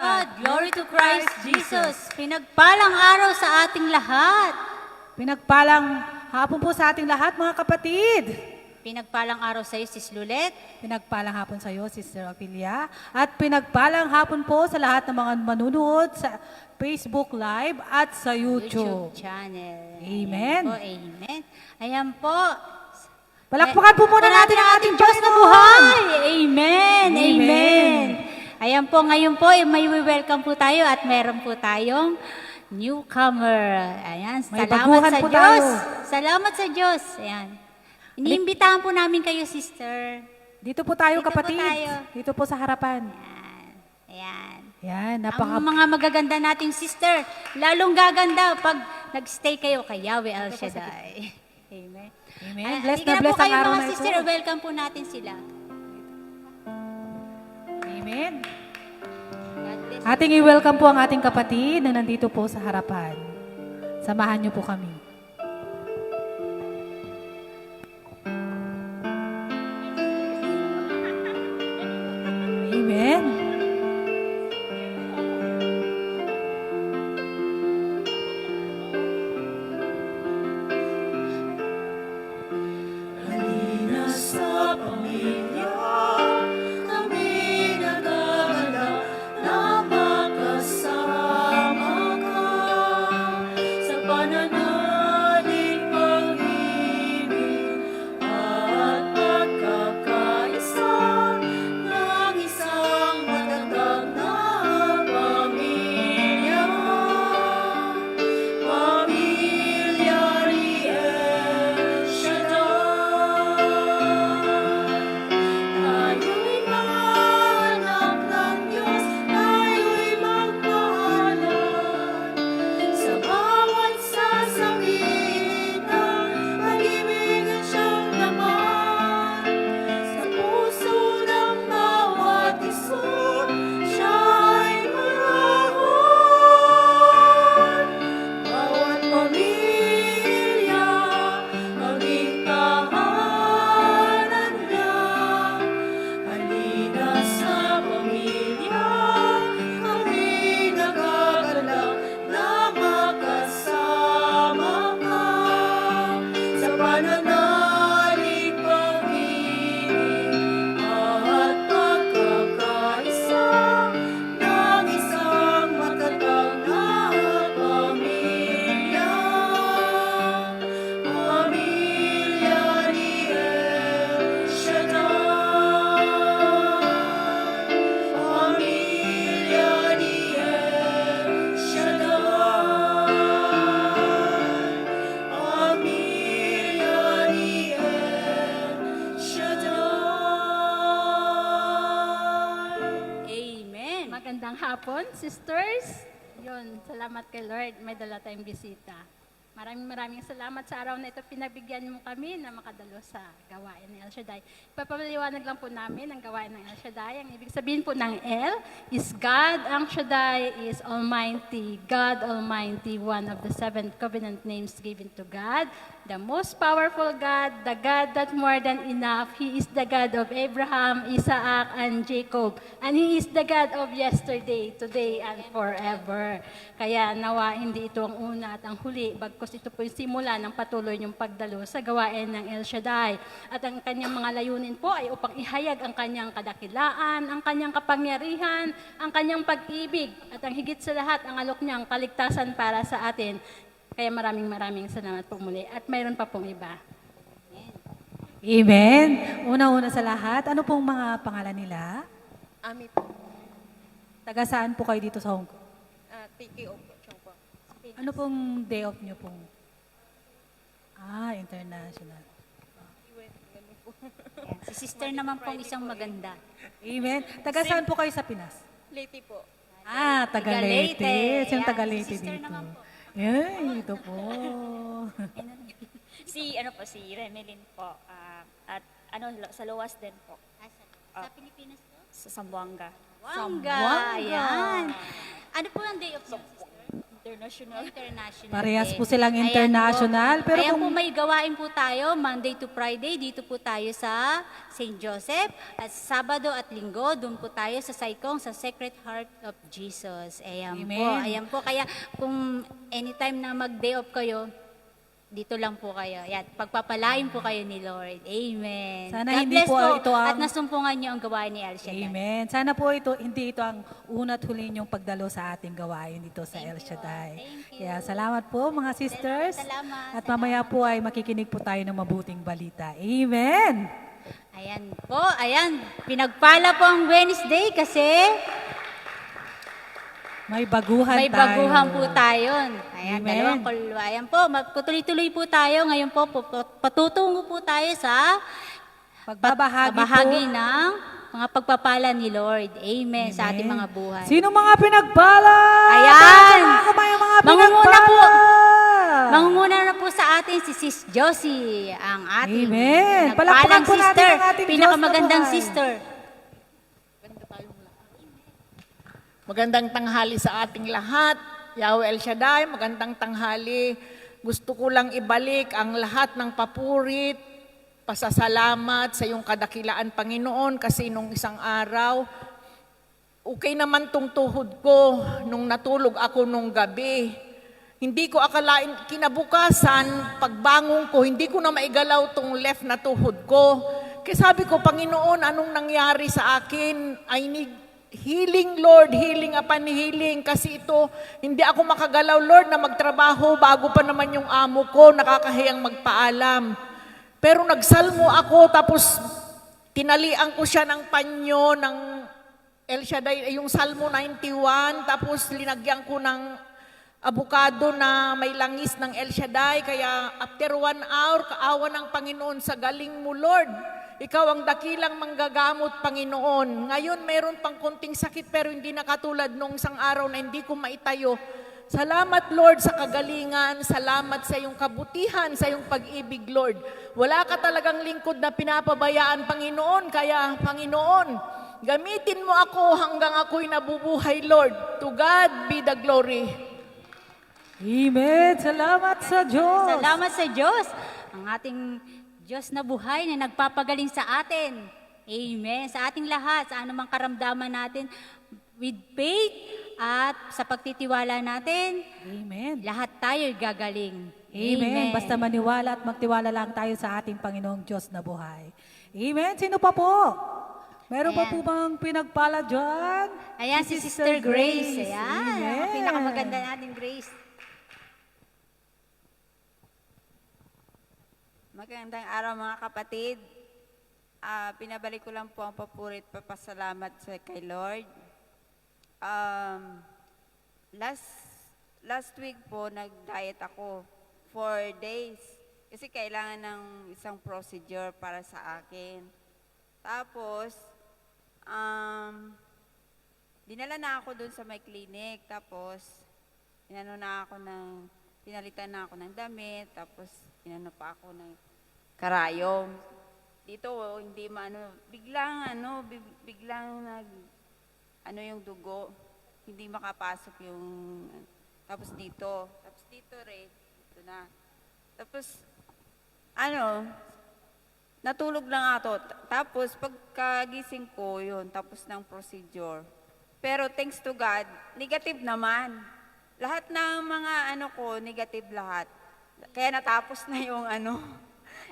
God, glory to Christ Jesus. Pinagpalang araw sa ating lahat. Pinagpalang hapon po sa ating lahat, mga kapatid. Pinagpalang araw sa iyo, Sis Lulet. Pinagpalang hapon sa iyo, Sister Apilia. At pinagpalang hapon po sa lahat ng mga manunood sa Facebook Live at sa YouTube. channel. Amen. Ayan po, amen. Ayan po. Palakpakan po muna natin ang ating Diyos na Panginoon. buhay. Amen. Amen. Amen. Ayan po, ngayon po, may welcome po tayo at meron po tayong newcomer. Ayan, May salamat baguhan sa po Diyos. tayo. Salamat sa Diyos. Ayan. Iniimbitahan po namin kayo, sister. Dito po tayo, Dito po kapatid. tayo. Dito po sa harapan. Ayan. Yan, Ang mga magaganda nating sister, lalong gaganda pag nag-stay kayo kay Yahweh El Shaddai. Amen. Amen. Bless Halika na bless po ang kayo araw mga na ito. sister, welcome po natin sila. Amen. God bless. Ating i-welcome po ang ating kapatid na nandito po sa harapan. Samahan niyo po kami. Amen. Halina sa pamilya, kami nagagalak na makasama ka sa pananalig, pag-ibig at pagkakaisa ng isang matatag na pamilya. Pamilya ni El Shaddai. Tayo'y mga anak ng Diyos, tayo'y magpahalan sa bawat sasakit ng pag-ibig at siyang laman. Sa puso ng bawat isa, siya ay mayroon. Bawat pamilya, maging tahanan niya. Halina sa pamilya, kami nagagalak na makasama ka sa pananalig, pag-ibig at pagkakaisa ng isang matatag na pamilya. Pamilya ni El Shaddai. Pamilya ni El Shaddai. Pamilya ni El Shaddai. Amen. Magandang hapon, sisters. Yun, salamat kay Lord. May dala tayong bisita. Maraming salamat sa araw na ito. Pinabigyan mo kami na makadalo sa gawain ng El Shaddai. Papaliwanag lang po namin ang gawain ng El Shaddai. Ang ibig sabihin po ng El is God. Ang Shaddai is Almighty. God Almighty, one of the 7 covenant names given to God. The most powerful God, the God that more than enough. He is the God of Abraham, Isaac, and Jacob. And He is the God of yesterday, today, and forever. Kaya nawa hindi ito ang una at ang huli, bagkus ito po yung simula ng patuloy niyong pagdalo sa gawain ng El Shaddai. At ang kanyang mga layunin po ay upang ihayag ang kanyang kadakilaan, ang kanyang kapangyarihan, ang kanyang pag-ibig, at ang higit sa lahat, ang alok niyang kaligtasan para sa atin. Kaya maraming salamat po muli. At mayroon pa pong iba. Amen. Una-una sa lahat, ano pong mga pangalan nila? Ami po. Taga saan po kayo dito sa Hong Kong? TKO po. Siyang po. Ano pong day off niyo pong? International. Ayan. Si sister naman pong isang maganda. Amen. Taga saan po kayo sa Pinas? Lady po. Taga Taga Leyte. Leyte. Siyang Ayan, taga si Leyte sister dito. naman po. Yan, ito po. Si Remelin po. At sa Luwas din po. Sa Pilipinas po? Sa Zamboanga. Wangga. Zamboanga. Ayan. Ano po ang day of niyo, sister? international. International. Parehas din. po silang Ayan international, po. pero Ayan kung- po may gawain po tayo, Monday to Friday, dito po tayo sa St. Joseph. At Sabado at Linggo, doon po tayo sa Saikong, sa Sacred Heart of Jesus. Ayan po. Amen. Ayan po. Kaya kung anytime na mag-day off kayo, dito lang po kayo. Yan, pagpapalain po kayo ni Lord. Amen. Sana God hindi bless po ito ang- at nasumpungan niyo ang gawain ni El Shaddai. Amen. Sana po hindi ito ang una't huli niyong pagdalo sa ating gawain dito sa El Shaddai. Thank you. Kaya salamat po mga sisters. Salamat. At mamaya po ay makikinig po tayo ng mabuting balita. Amen. Ayan po, ayan. Pinagpala po ang Wednesday kasi May baguhan may tayo. baguhan po tayo. Ayan, Amen. dalawang kulwa. Ayan po, tuloy-tuloy po tayo. Ngayon po, patutungo po tayo sa Pagbabahagi po. ng mga pagpapala ni Lord. Amen, sa ating mga buhay. Sino mga pinagpala? Ayan. Mga kamay ang mga Mangunguna pinagpala. po. Mangunguna na po sa atin si Sis Josie, ang ating Amen. nagpalang Palakpakan po natin sister, ang ating Diyos na pinakamagandang buhay. sister. Magandang tanghali sa ating lahat. Yahweh El Shaddai, magandang tanghali. Gusto ko lang ibalik ang lahat ng papurit, pasasalamat sa iyong kadakilaan, Panginoon, kasi nung isang araw, okay naman tong tuhod ko nung natulog ako nung gabi. Hindi ko akalain, kinabukasan, pagbangon ko, hindi ko na maigalaw tong left na tuhod ko. Kaya sabi ko, Panginoon, anong nangyari sa akin? I need healing, Lord, healing upon healing. Kasi ito, hindi ako makagalaw, Lord, na magtrabaho bago pa naman yung amo ko, nakakahiyang magpaalam. Pero nagsalmo ako, tapos tinalian ko siya ng panyo, ng El Shaddai, yung Salmo 91, tapos linagyan ko ng abukado na may langis ng El Shaddai. Kaya after 1 hour, kaawa ng Panginoon sa galing mo, Lord. Ikaw ang dakilang manggagamot, Panginoon. Ngayon, meron pang konting sakit pero hindi na katulad nung isang araw na hindi ko maitayo. Salamat, Lord, sa kagalingan. Salamat sa iyong kabutihan, sa iyong pag-ibig, Lord. Wala ka talagang lingkod na pinapabayaan, Panginoon. Kaya, Panginoon, gamitin mo ako hanggang ako'y nabubuhay, Lord. To God be the glory. Amen. Salamat sa Diyos. Salamat sa Diyos, ang ating Diyos na buhay na nagpapagaling sa atin. Amen. Sa ating lahat, sa anumang karamdaman natin, with faith at sa pagtitiwala natin, Amen. lahat tayo gagaling. Amen. Basta maniwala at magtiwala lang tayo sa ating Panginoong Diyos na buhay. Amen. Sino pa po? Meron pa Ayan. po bang pinagpala dyan? Ayan, si Sister Grace. Ayan, Amen. ang pinakamaganda natin, Grace. Magandang araw mga kapatid. Pinabalik ko lang po ang papurit papasalamat sa kay Lord. Last week po nag-diet ako 4 days kasi kailangan ng isang procedure para sa akin. Tapos dinala na ako dun sa may clinic. Tapos pinalitan na ako ng damit. Tapos inano pa ako ng karayom. Dito, hindi biglang yung dugo. Hindi makapasok yung, tapos dito rin, ito na. Tapos, natulog lang ako. Tapos, pagkagising ko, yun, tapos ng procedure. Pero thanks to God, negative naman. Lahat ng mga ko, negative lahat. Kaya natapos na yung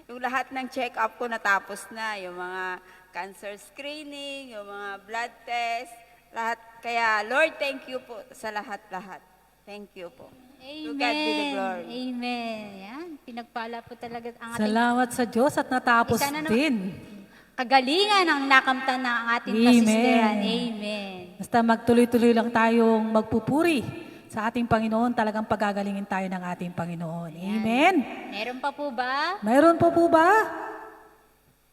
yung lahat ng check-up ko natapos na, yung mga cancer screening, yung mga blood test, lahat. Kaya Lord, thank you po sa lahat-lahat. Thank you po. To God be the glory. Amen. Yan, pinagpala po talaga ang ating Salamat sa Diyos at natapos Isa na naman. din. kagalingan ang nakamtan ng ating Amen. kasisteran. Amen. Basta magtuloy-tuloy lang tayong magpupuri sa ating Panginoon, talagang pagagalingin tayo ng ating Panginoon. Amen. Meron pa po ba? Mayroon po ba?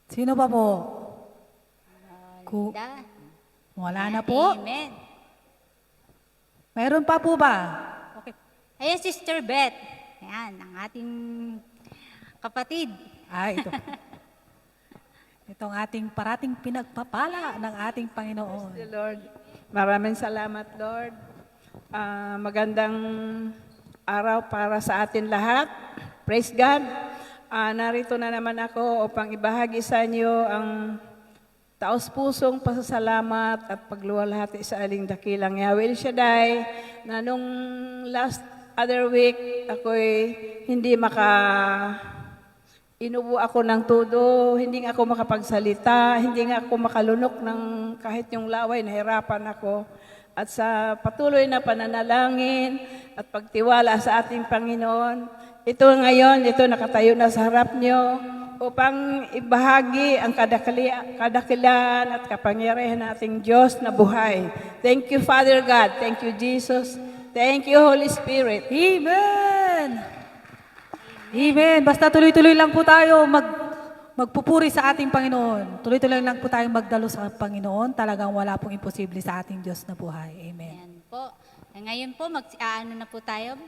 Sino pa po? Da. Wala na po. Amen. Mayroon pa po ba? Okay. Ayan, Sister Beth. Ayan, ang ating kapatid. Ito. Itong ating parating pinagpapala ng ating Panginoon. Lord, maraming salamat, Lord. Magandang araw para sa atin lahat. Praise God. Narito na naman ako upang ibahagi sa inyo ang taos-pusong pasasalamat at pagluwalhati sa aling dakilang Yahweh El Shaddai na nung last other week ako'y hindi inubo ako ng todo, hindi nga ako makapagsalita, hindi nga ako makalunok ng kahit yung laway, nahirapan ako. At sa patuloy na pananalangin at pagtiwala sa ating Panginoon, ito ngayon, nakatayo na sa harap nyo upang ibahagi ang kadakilaan at kapangyarihan nating Diyos na buhay. Thank you, Father God. Thank you, Jesus. Thank you, Holy Spirit. Amen! Amen! Basta tuloy-tuloy lang po tayo magpupuri sa ating Panginoon. Tuloy-tuloy lang po tayong magdalo sa Panginoon. Talagang wala pong imposible sa ating Diyos na buhay. Amen. Ayan po. Ngayon po, ano na po tayo?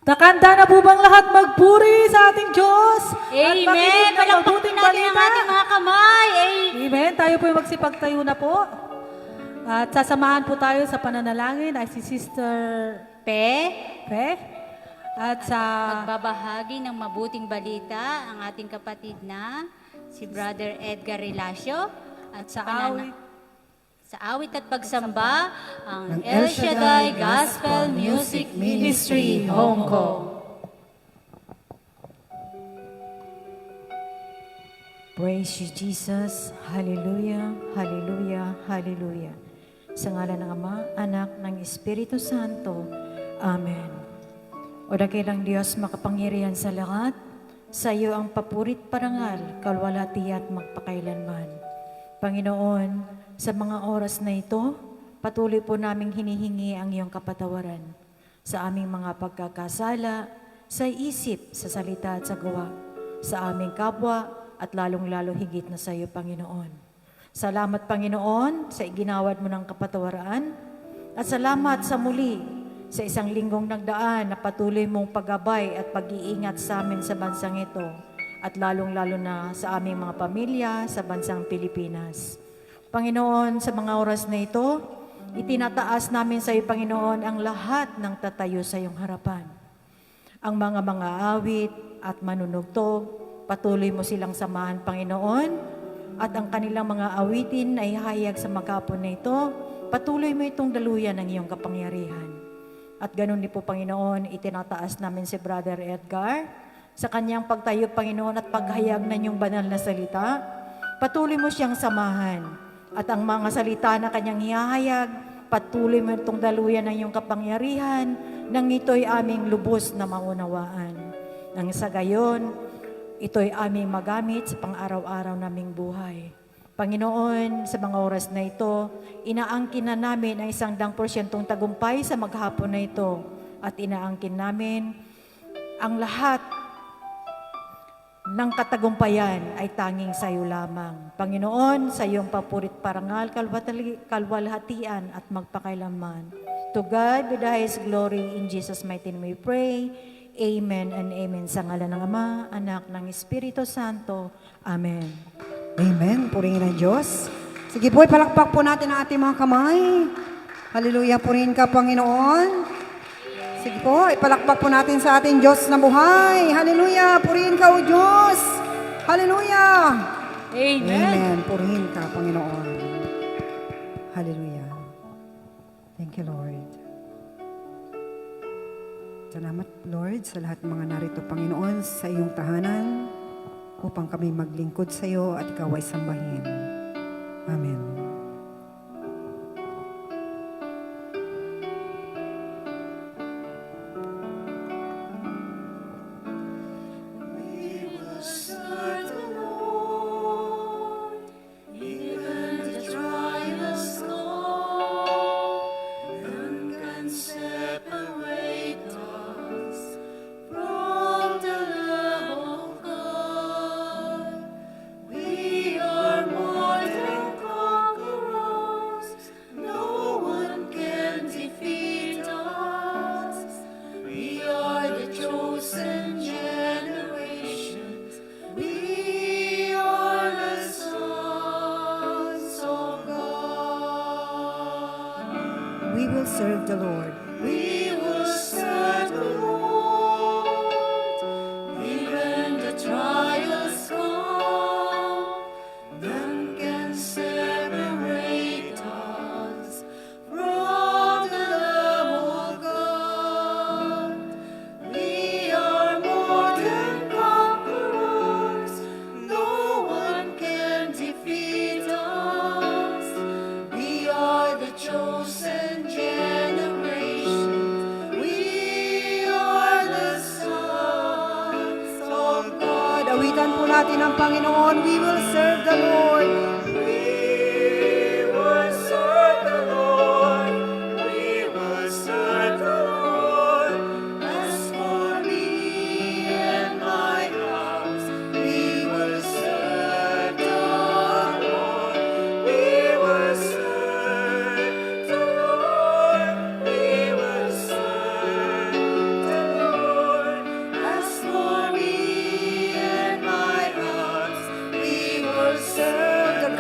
Nakanda na po bang lahat magpuri sa ating Diyos? At Amen! makinig ng Palakpakin mabuting natin ang balita? ating mga kamay. Amen. Tayo po yung magsipagtayo na po. At sasamahan po tayo sa pananalangin ay si Sister Pe. At sa Magbabahagi ng mabuting balita ang ating kapatid na si Brother Edgar Relacio. At sa awit, sa awit at pagsamba, ang El Shaddai Gospel Music Ministry, Hong Kong. Praise you, Jesus. Hallelujah, hallelujah, hallelujah. Sa ngalan ng Ama, Anak, ng Espiritu Santo. Amen. O dakilang Diyos makapangyarihan sa lahat, sa iyo ang papurit parangal, kalwalhati at magpakailanman. Panginoon, sa mga oras na ito, patuloy po naming hinihingi ang iyong kapatawaran sa aming mga pagkakasala, sa isip, sa salita at sa gawa, sa aming kapwa at lalong-lalo higit na sa iyo, Panginoon. Salamat, Panginoon, sa iginawad mo ng kapatawaran at salamat sa muli sa isang linggong nagdaan na patuloy mong paggabay at pag-iingat sa amin sa bansang ito at lalong-lalo na sa aming mga pamilya sa bansang Pilipinas. Panginoon, sa mga oras na ito, itinataas namin sa iyo, Panginoon, ang lahat ng tatayo sa iyong harapan. Ang mga awit at manunugtog, patuloy mo silang samahan, Panginoon, at ang kanilang mga awitin ay hayag sa maghapon na ito, patuloy mo itong daluyan ng iyong kapangyarihan. At ganun din po, Panginoon, itinataas namin si Brother Edgar sa kanyang pagtayo, Panginoon, at paghayag ng iyong banal na salita. Patuloy mo siyang samahan. At ang mga salita na kanyang hihahayag, patuloy mo itong daluyan ng iyong kapangyarihan nang ito'y aming lubos na maunawaan. Nang sa gayon, ito'y aming magamit sa pang-araw-araw naming buhay. Panginoon, sa mga oras na ito, inaangkin na namin ang 100% tagumpay sa maghapon na ito at inaangkin namin ang lahat ng katagumpayan ay tanging sa iyo lamang. Panginoon, sa iyong papurit parangal, kalwalhatian at magpakailanman. To God be the highest glory, in Jesus' mighty name we pray. Amen and amen. Sa ngalan ng Ama, Anak, ng Espiritu Santo. Amen. Amen. Purihin ang Diyos. Sige po, palakpak po natin ang ating mga kamay. Hallelujah, purihin ka, Panginoon. Sige po, ipalakpak po natin sa ating Diyos na buhay. Hallelujah, purihin ka, O Diyos. Hallelujah. Amen. Amen. Purihin ka, Panginoon. Hallelujah. Thank you, Lord. Salamat, Lord, sa lahat ng mga narito, Panginoon, sa iyong tahanan, upang kami maglingkod sa iyo at ikaw ay sambahin. Amen. We are more than conquerors. serve the Lord. We will serve the Lord, even the trials come. None can separate us from the love of God. We are more than conquerors. No one can defeat us. We are the chosen generation. We are the sons of God. Awitan po natin ang Panginoon. We will serve the Lord. We will serve the Lord. We will serve the Lord. As for me and my house, we will serve the Lord. We will serve the Lord. We will serve the Lord. As for me and my house, we will serve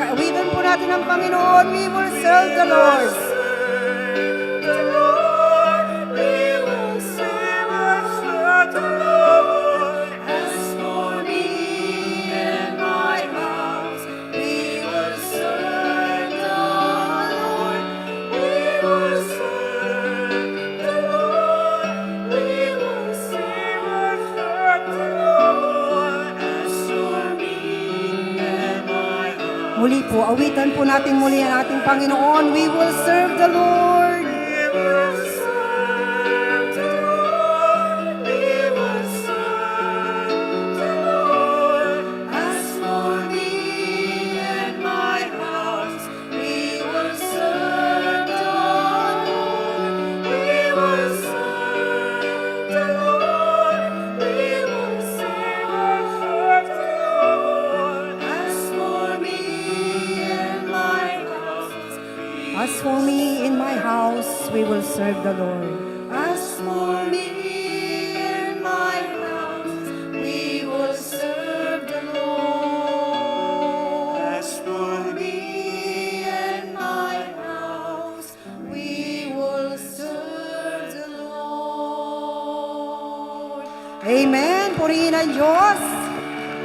Awitan po natin ang Panginoon. We will serve the Lord. the Lord. We will serve the Lord. As for me and my house, we will serve the Lord. We will serve the Lord. We will serve the Lord. As for me and my house. Muli po, awitan po natin muli ang ating Panginoon. We will serve the Lord. We will serve the Lord. We will serve the Lord. As for me and my house, we will serve the Lord. We will serve the Lord. We will serve the Lord. As for me and my house, As for me in my house, we will serve the Lord. As for me and my house, we will serve the Lord. As for me and my house, we will serve the Lord. Amen. Purihin ang Diyos.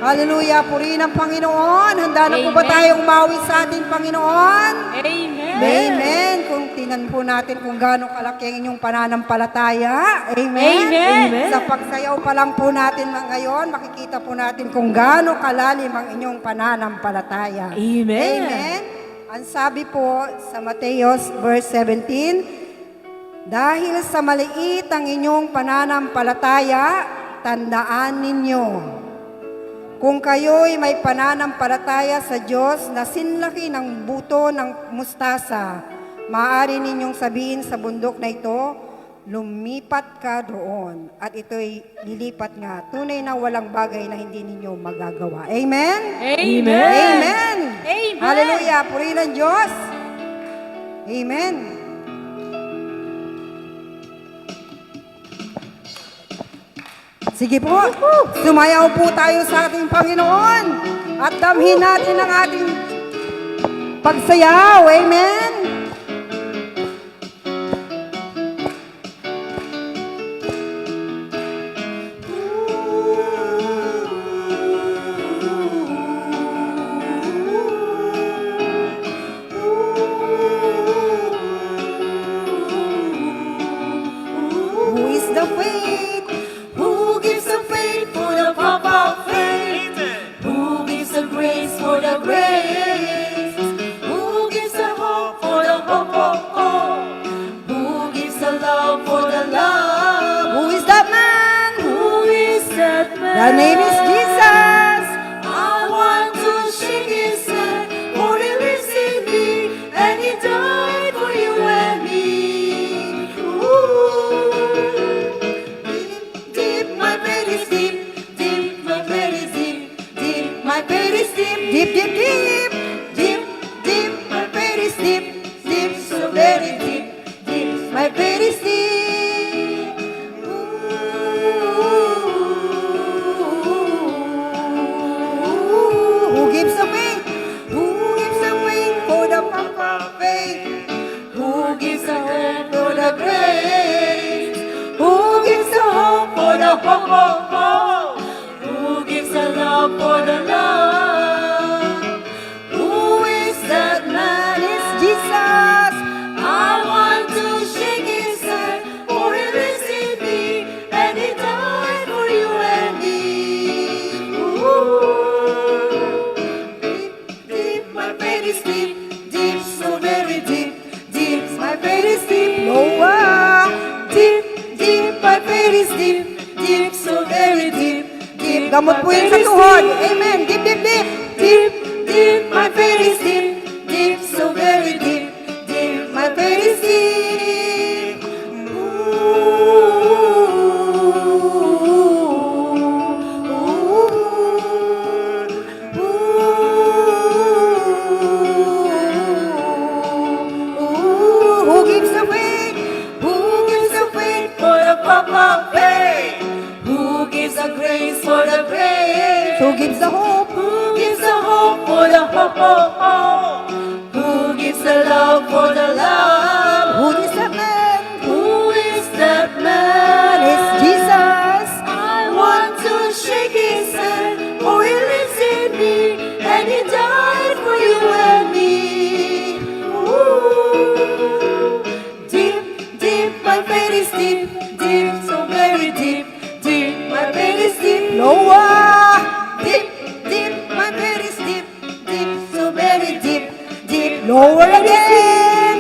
Hallelujah. Purihin ang Panginoon. Handa na po ba tayong umawi sa ating Panginoon? Amen. Amen. Kung tinan po natin kung gaano kalaki ang inyong pananampalataya. Amen. Amen. Sa pagsayaw pa lang po natin ngayon, makikita po natin kung gaano kalalim ang inyong pananampalataya. Amen. Amen. Ang sabi po sa Mateos verse 17, dahil sa maliit ang inyong pananampalataya, tandaan ninyo, kung kayo'y may pananampalataya sa Diyos na sinlaki ng buto ng mustasa, maaari ninyong sabihin sa bundok na ito, lumipat ka doon. At ito'y lilipat nga. Tunay na walang bagay na hindi ninyo magagawa. Amen? Amen. Amen. Amen. Hallelujah. Purihin ang Diyos. Amen. Sige po, sumayaw po tayo sa ating Panginoon at damhin natin ang ating pagsayaw. Amen? Who is the faith? Who gives the faith for the proper faith? Who gives the grace for the grace? Who gives the hope for the hope of hope? Who gives the love for the love? Who is that man? Who is that man? The name is Jesus. I want to shake his hand, for he lives in me, and he died for you and me. Ooh. Deep, my bed is deep, deep, my bed is deep, deep, my bed is deep, Deep, deep, deep. deep, deep, my bed is deep, deep, so very deep, deep, my bed is deep. Ooh. Gamot po yun sa tuhod. Amen. Deep, deep, deep. Deep, deep, my faith is deep, deep, so very deep, deep, my faith is deep. Who gives the faith? Who gives the faith for the pop faith? Who gives the grace for the grace? Who gives the hope? Who gives the hope for the hope? Who gives the love for the love? Who is that man? Who is that man? It's Jesus. I want to shake his hand, for he lives in me, and he died for you and me. Ooh. Deep, deep, my faith is deep, deep, so very deep, deep, my faith is deep. Noah. Deep, deep, my faith is deep, deep, so very deep, deep. Lower again.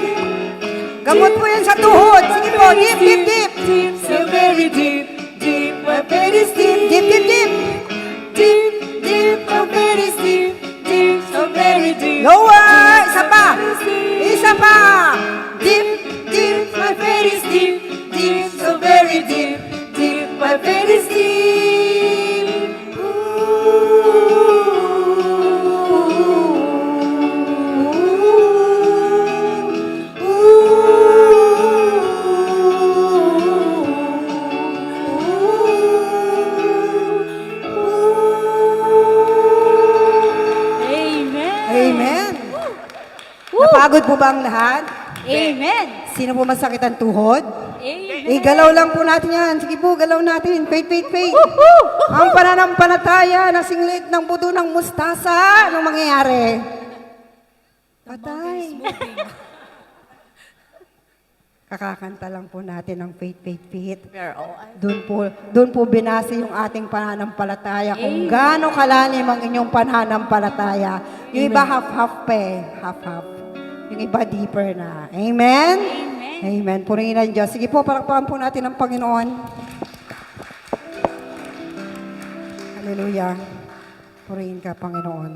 Gamot po yan sa tuhod. Sige po, deep, deep, deep. Deep, so very deep, deep, my faith is deep. Deep, deep, deep. Deep, deep, my faith is deep, deep, so very deep. Lower. Isa pa. Isa pa. Deep, deep, my faith is deep, deep, so very deep, deep, my faith is deep. Amen. Amen. Napagod po ba ang lahat? Amen. Sino po masakit ang tuhod? Amen. Galaw lang po natin yan. Sige po, galaw natin. Faith, faith, faith. Ang pananampalataya na singlit ng buto ng mustasa. Anong mangyayari? Patay. Kakakanta lang po natin ng faith, faith, faith. Doon po binase yung ating pananampalataya. Kung gaano kalalim ang inyong pananampalataya. Yung iba half-half pa eh. Half-half. Yung iba deeper na. Amen? Amen. Purihin ang Diyos. Sige po, palakpakan po natin ang Panginoon. Hallelujah. Purihin ka, Panginoon.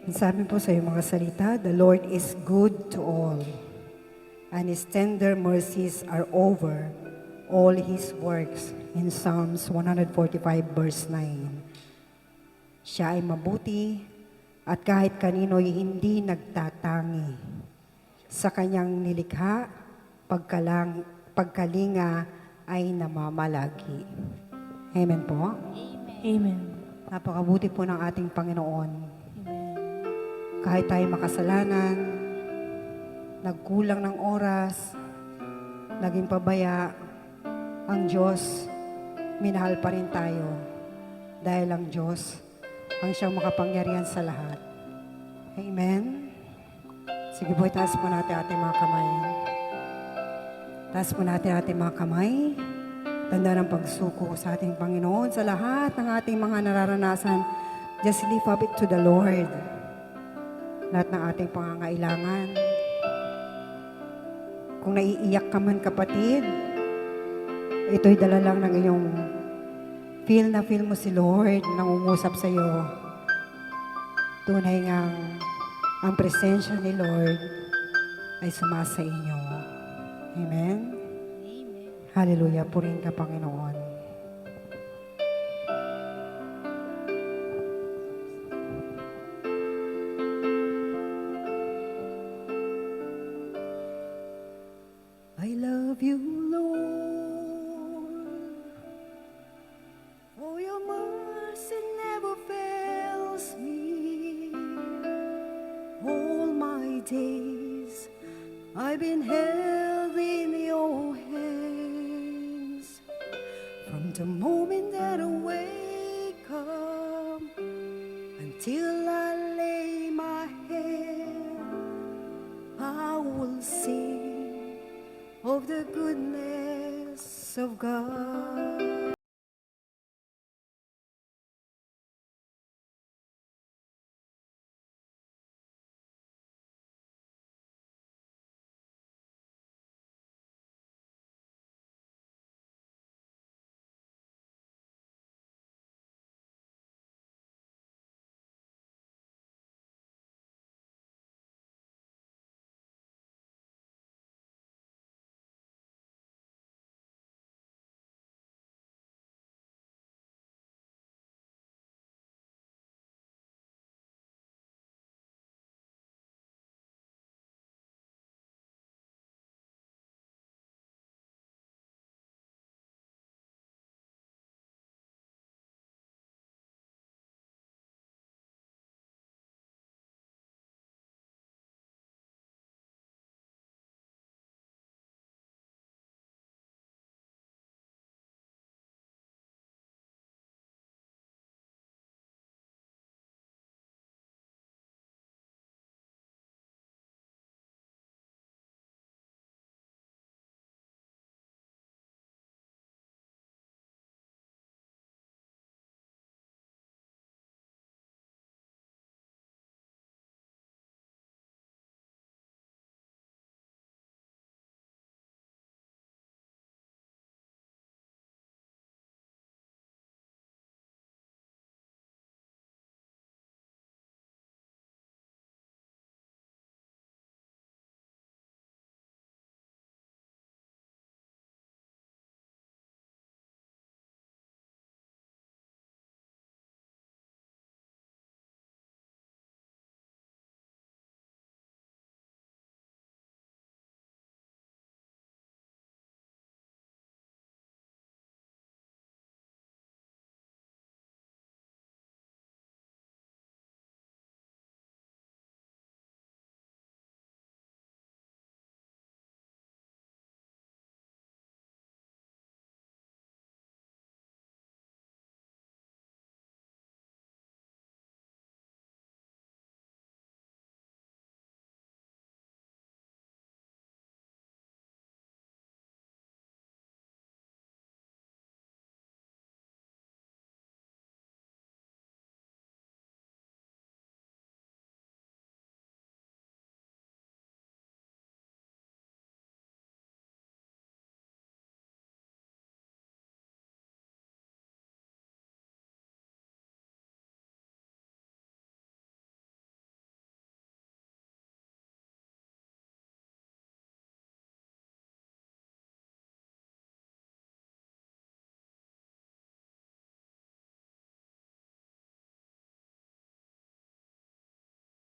Ang sabi po sa iyong mga salita, the Lord is good to all, and His tender mercies are over all His works. In Psalms 145 verse 9. Siya ay mabuti at kahit kanino'y hindi nagtatangi. Sa kanyang nilikha, pagkalinga ay namamalagi. Amen po? Amen. Napakabuti po ng ating Panginoon. Kahit tayo makasalanan, nagkulang ng oras, naging pabaya, ang Diyos, minahal pa rin tayo. Dahil ang Diyos, ang siyang makapangyarihan sa lahat. Amen? Sige po, itaas po natin ating mga kamay. Taas po natin ating mga kamay. Tanda ng pagsuko sa ating Panginoon sa lahat ng ating mga nararanasan. Just lift up it to the Lord. Lahat ng ating pangangailangan. Kung naiiyak ka man kapatid, ito'y dala lang ng iyong feel na feel mo si Lord nangungusap sa iyo. Tunay ngang ang presensya ni Lord ay sumasa inyo. Amen? Hallelujah. Purihin ka, Panginoon. I love you, Lord, for your mercy never fails me. All my days I've been held in your hands. From the moment that I wake up until I lay my head, I will sing of the goodness of God.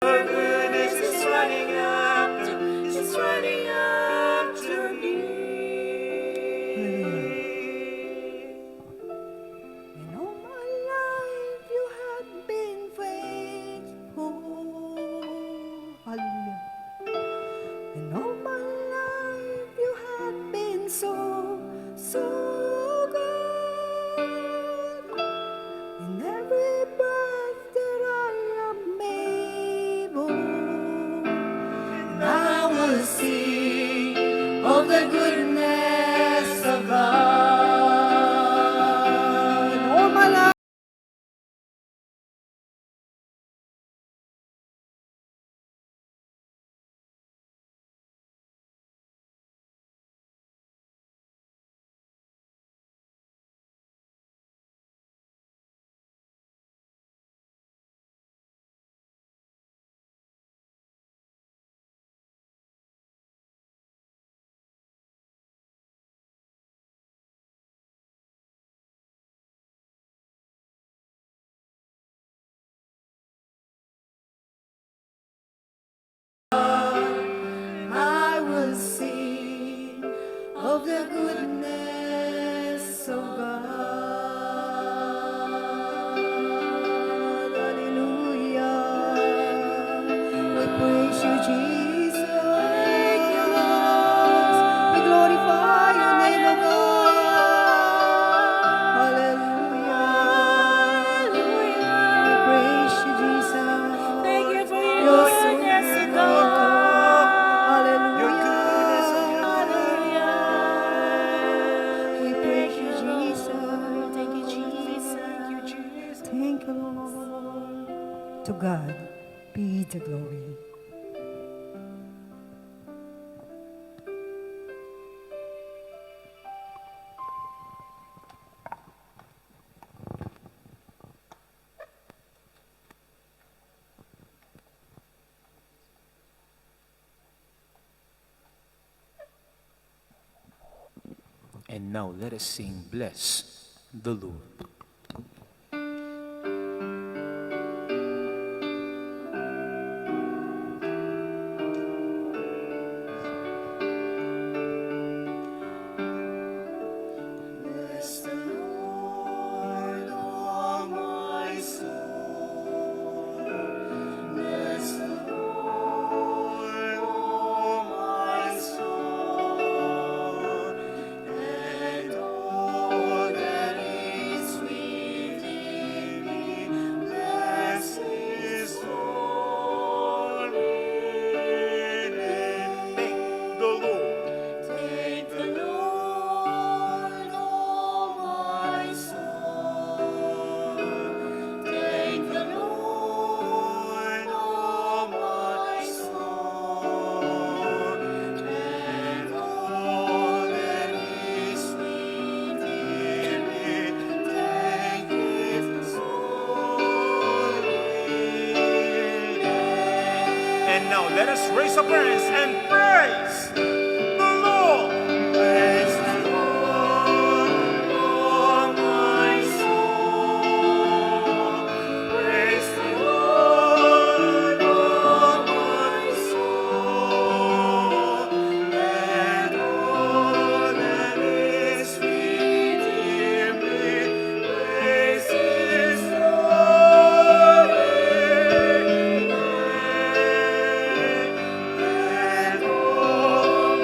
Your goodness is running after me. In all my life you have been faithful. Hallelujah. In all my life you have been so, so good. In every breath that I am able, I will sing of the goodness of God. in all my life. I will sing of the goodness of God. Hallelujah. We praise you, Jesus. We glorify your name, O God. Hallelujah. We praise you, Jesus. Thank you for your You're so goodness, good, O God. Hallelujah. Hallelujah. We praise you, Jesus. Thank you, Jesus. Thank you, Lord. To God be the glory. And now let us sing, Bless the Lord. Bless the Lord, oh my soul. Bless the Lord, oh my soul. And all that is within me, bless His holy name. Thank the Lord. Thank the Lord, oh my soul. Thank the Lord, oh my soul. And all that is within me, thank His holy name. And now let us raise our hands and praise the Lord. Praise the Lord, oh my soul. Praise the Lord, oh my soul. And all that is within me, praise His holy name. And all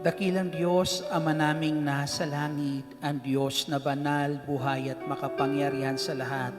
Dakilang Diyos, Ama naming nasa langit, ang Diyos na banal, buhay at makapangyarihan sa lahat,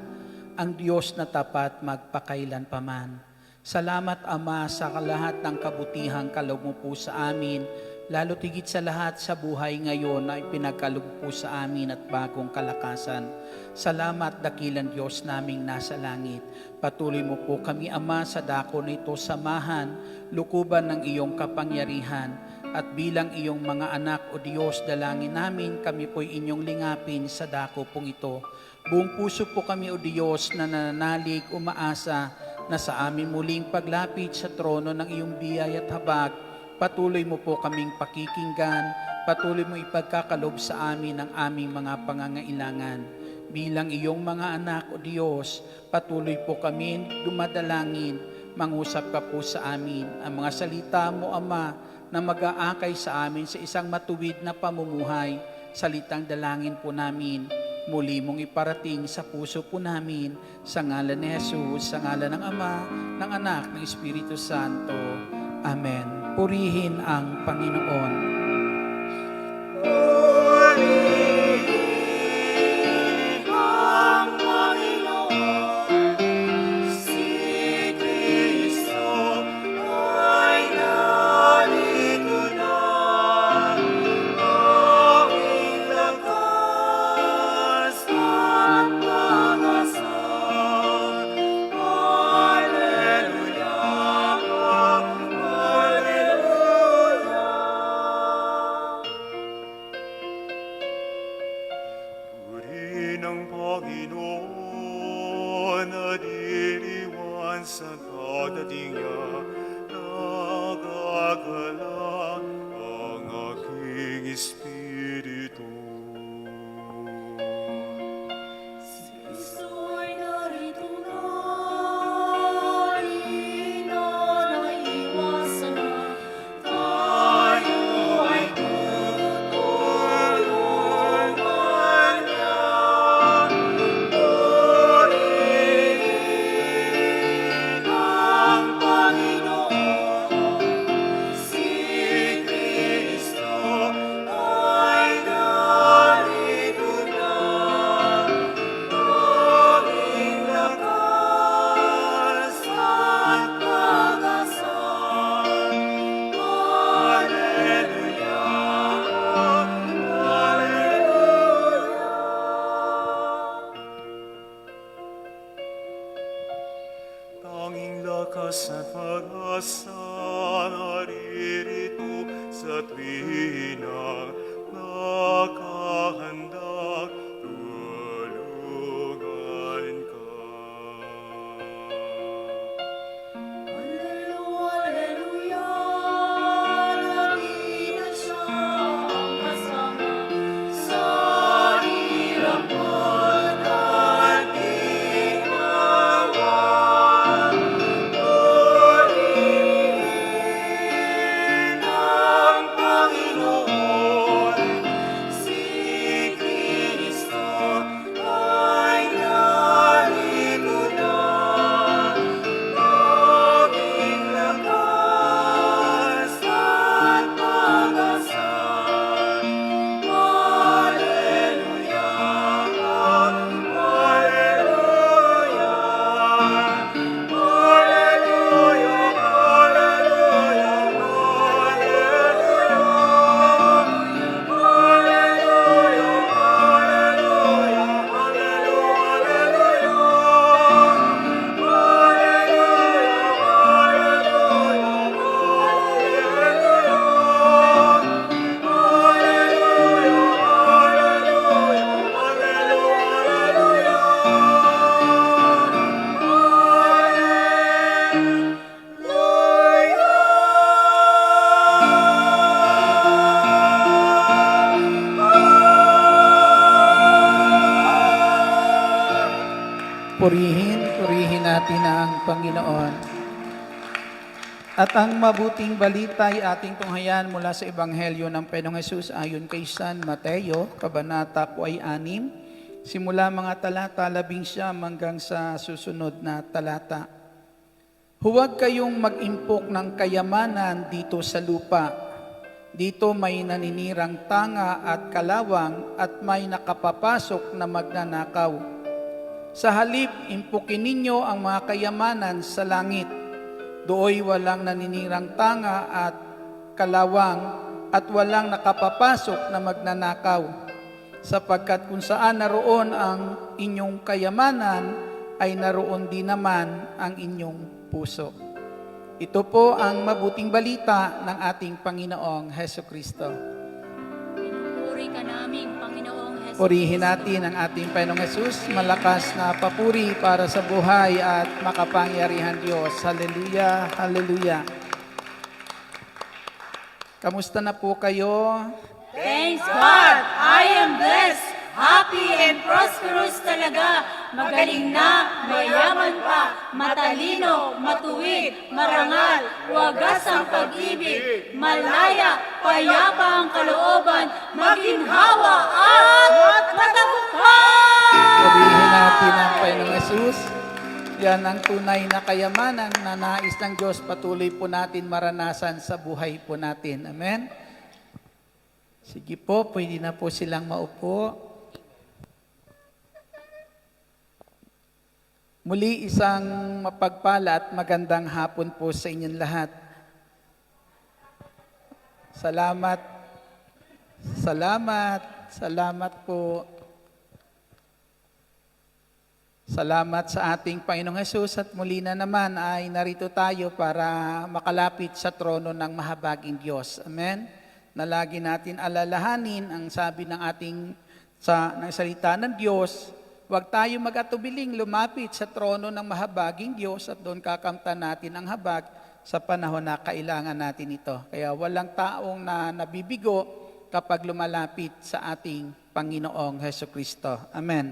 ang Diyos na tapat magpakailan paman. Salamat, Ama, sa lahat ng kabutihang kaloob mo po sa amin, lalo tigit sa lahat sa buhay ngayon na ipinagkaloob po sa amin at bagong kalakasan. Salamat, dakilang Diyos naming nasa langit. Patuloy mo po kami, Ama, sa dako na ito samahan, lukuban ng iyong kapangyarihan, at bilang iyong mga anak, O Diyos, dalangin namin, kami po'y inyong lingapin sa dako pong ito. Buong puso po kami, O Diyos, na nananalig, umaasa, na sa amin muling paglapit sa trono ng iyong biyaya at habag, patuloy mo po kaming pakikinggan, patuloy mo ipagkakalob sa amin ang aming mga pangangailangan. Bilang iyong mga anak, O Diyos, patuloy po kami dumadalangin, mangusap ka po sa amin. Ang mga salita mo, Ama, na mag-aakay sa amin sa isang matuwid na pamumuhay, salitang dalangin po namin, muli mong iparating sa puso po namin, sa ngalan ni Jesus, sa ngalan ng Ama, ng Anak, ng Espiritu Santo. Amen. Purihin ang Panginoon. Purihin ang Panginoon na diriwan sa dadating niya, nagagala ang aking espiritu. Kristo'y narito na, di na naiwasan na, tayo ay tutulungan niya. Purihin ang Panginoon, si Kristo ay narito na. Aming lakas at pag-asa. Hallelujah, hallelujah. Tanging lakas at pag-asa naririto sa tuwinang nakahandang tulungan ka. Hallelujah, lagi na siyang kasama sa hirap at ginawa. Purihin ang Panginoon, si Kristo ay narito na. Aming lakas at pag-asa. Hallelujah, hallelujah. Hallelujah, hallelujah, Purihin natin ang Panginoon. At ang mabuting balita ay ating tunghayan mula sa Ebanghelyo ng Panginoong Hesus ayon kay San Mateo, Kabanata 6, simula mga talata 11 hanggang sa susunod na talata. Huwag kayong mag-impok ng kayamanan dito sa lupa, Dito may naninirang tanga at kalawang at may nakapapasok na magnanakaw. Sa halip, impukin ninyo ang mga kayamanan sa langit. Dooy walang naninirang tanga at kalawang at walang nakapapasok na magnanakaw. Sapagkat kung saan naroon ang inyong kayamanan, ay naroon din naman ang inyong puso. Ito po ang mabuting balita ng ating Panginoong Heso Kristo. Pinupuri ka namin, Panginoong Hesus. Purihin natin ang ating Panginoong Jesus, malakas na papuri para sa buhay at makapangyarihan Diyos. Hallelujah, hallelujah. Kamusta na po kayo? Thanks God, I am blessed, happy and prosperous talaga. Magaling na, mayaman pa, matalino, matuwid, marangal, wagas ang pag-ibig, malaya, payapa ang kalooban, maginhawa at matagumpay! Purihin natin ang Panginoong Jesus. Yan ang tunay na kayamanan na nais ng Diyos patuloy po natin maranasan sa buhay po natin. Amen? Sige po, pwede na po silang maupo. Muli isang mapagpala at magandang hapon po sa inyong lahat. Salamat. Salamat. Salamat po. Salamat sa ating Panginoong Hesus at muli na naman ay narito tayo para makalapit sa trono ng mahabaging Diyos. Amen? Na lagi natin alalahanin ang sabi ng ating ng salita ng Diyos. Huwag tayo mag-atubiling lumapit sa trono ng mahabaging Diyos at doon kakamtan natin ang habag sa panahon na kailangan natin ito. Kaya walang taong na nabibigo kapag lumalapit sa ating Panginoong Hesukristo. Amen.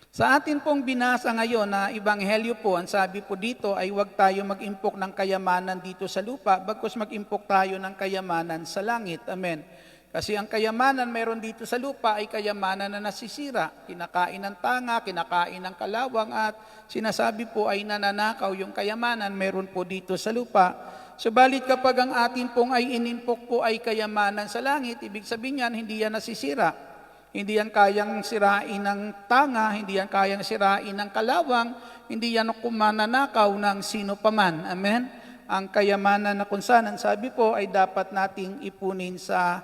Sa atin pong binasa ngayon na ebanghelyo po, ang sabi po dito ay huwag tayo mag-impok ng kayamanan dito sa lupa, bagkus mag-impok tayo ng kayamanan sa langit. Amen. Kasi ang kayamanan meron dito sa lupa ay kayamanan na nasisira. Kinakain ng tanga, kinakain ng kalawang at sinasabi po ay nananakaw yung kayamanan meron po dito sa lupa. Subalit kapag ang atin pong ay inimpok po ay kayamanan sa langit, ibig sabihin yan, hindi yan nasisira. Hindi yan kayang sirain ng tanga, hindi yan kayang sirain ng kalawang, hindi yan kumananakaw ng sino paman. Amen? Ang kayamanan na kung saan, sabi po, ay dapat nating ipunin sa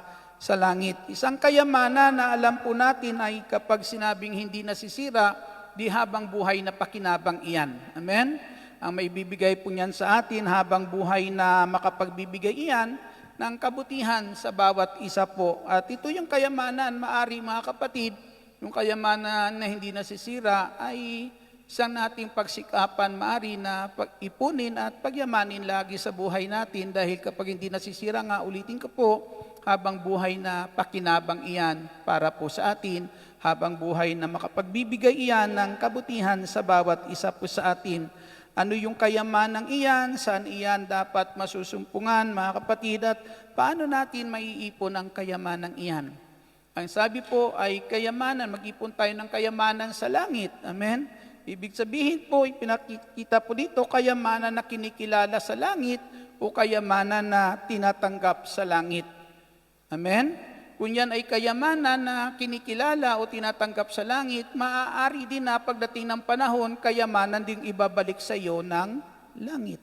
langit. Isang kayamanan na alam po natin ay kapag sinabing hindi nasisira, di habang buhay na pakinabang iyan. Amen? Ang maibibigay po niyan sa atin habang buhay na makapagbibigay iyan ng kabutihan sa bawat isa po. At ito yung kayamanan, maari mga kapatid, yung kayamanan na hindi nasisira ay isang nating pagsikapan maari na ipunin at pagyamanin lagi sa buhay natin dahil kapag hindi nasisira nga, ulitin ko po, habang buhay na pakinabang iyan para po sa atin, habang buhay na makapagbibigay iyan ng kabutihan sa bawat isa po sa atin. Ano yung kayamanang iyan? Saan iyan dapat masusumpungan, mga kapatid? At paano natin maiipon ang kayamanang iyan? Ang sabi po ay kayamanan, mag-ipon tayo ng kayamanan sa langit. Amen? Ibig sabihin po, pinakita po dito, kayamanan na kinikilala sa langit o kayamanan na tinatanggap sa langit. Amen? Kung yan ay kayamanan na kinikilala o tinatanggap sa langit, maaari din na pagdating ng panahon, kayamanan ding ibabalik sa iyo ng langit.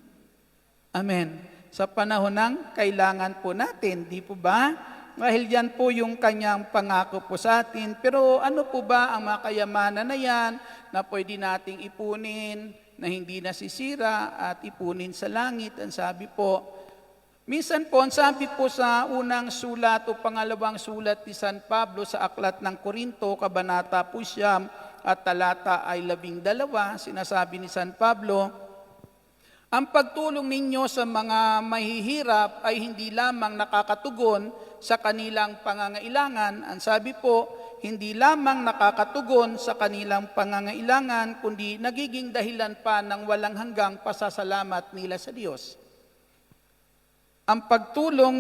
Amen. Sa panahon ng kailangan po natin, di po ba? Dahil yan po yung kanyang pangako po sa atin. Pero ano po ba ang mga kayamanan na yan na pwede nating ipunin, na hindi nasisira at ipunin sa langit? Ang sabi po, minsan po, ang sabi po sa unang sulat o pangalawang sulat ni San Pablo sa Aklat ng Korinto, Kabanata 9 at talata ay 12, sinasabi ni San Pablo, ang pagtulong ninyo sa mga mahihirap ay hindi lamang nakakatugon sa kanilang pangangailangan. Ang sabi po, hindi lamang nakakatugon sa kanilang pangangailangan, kundi nagiging dahilan pa ng walang hanggang pasasalamat nila sa Diyos. Ang pagtulong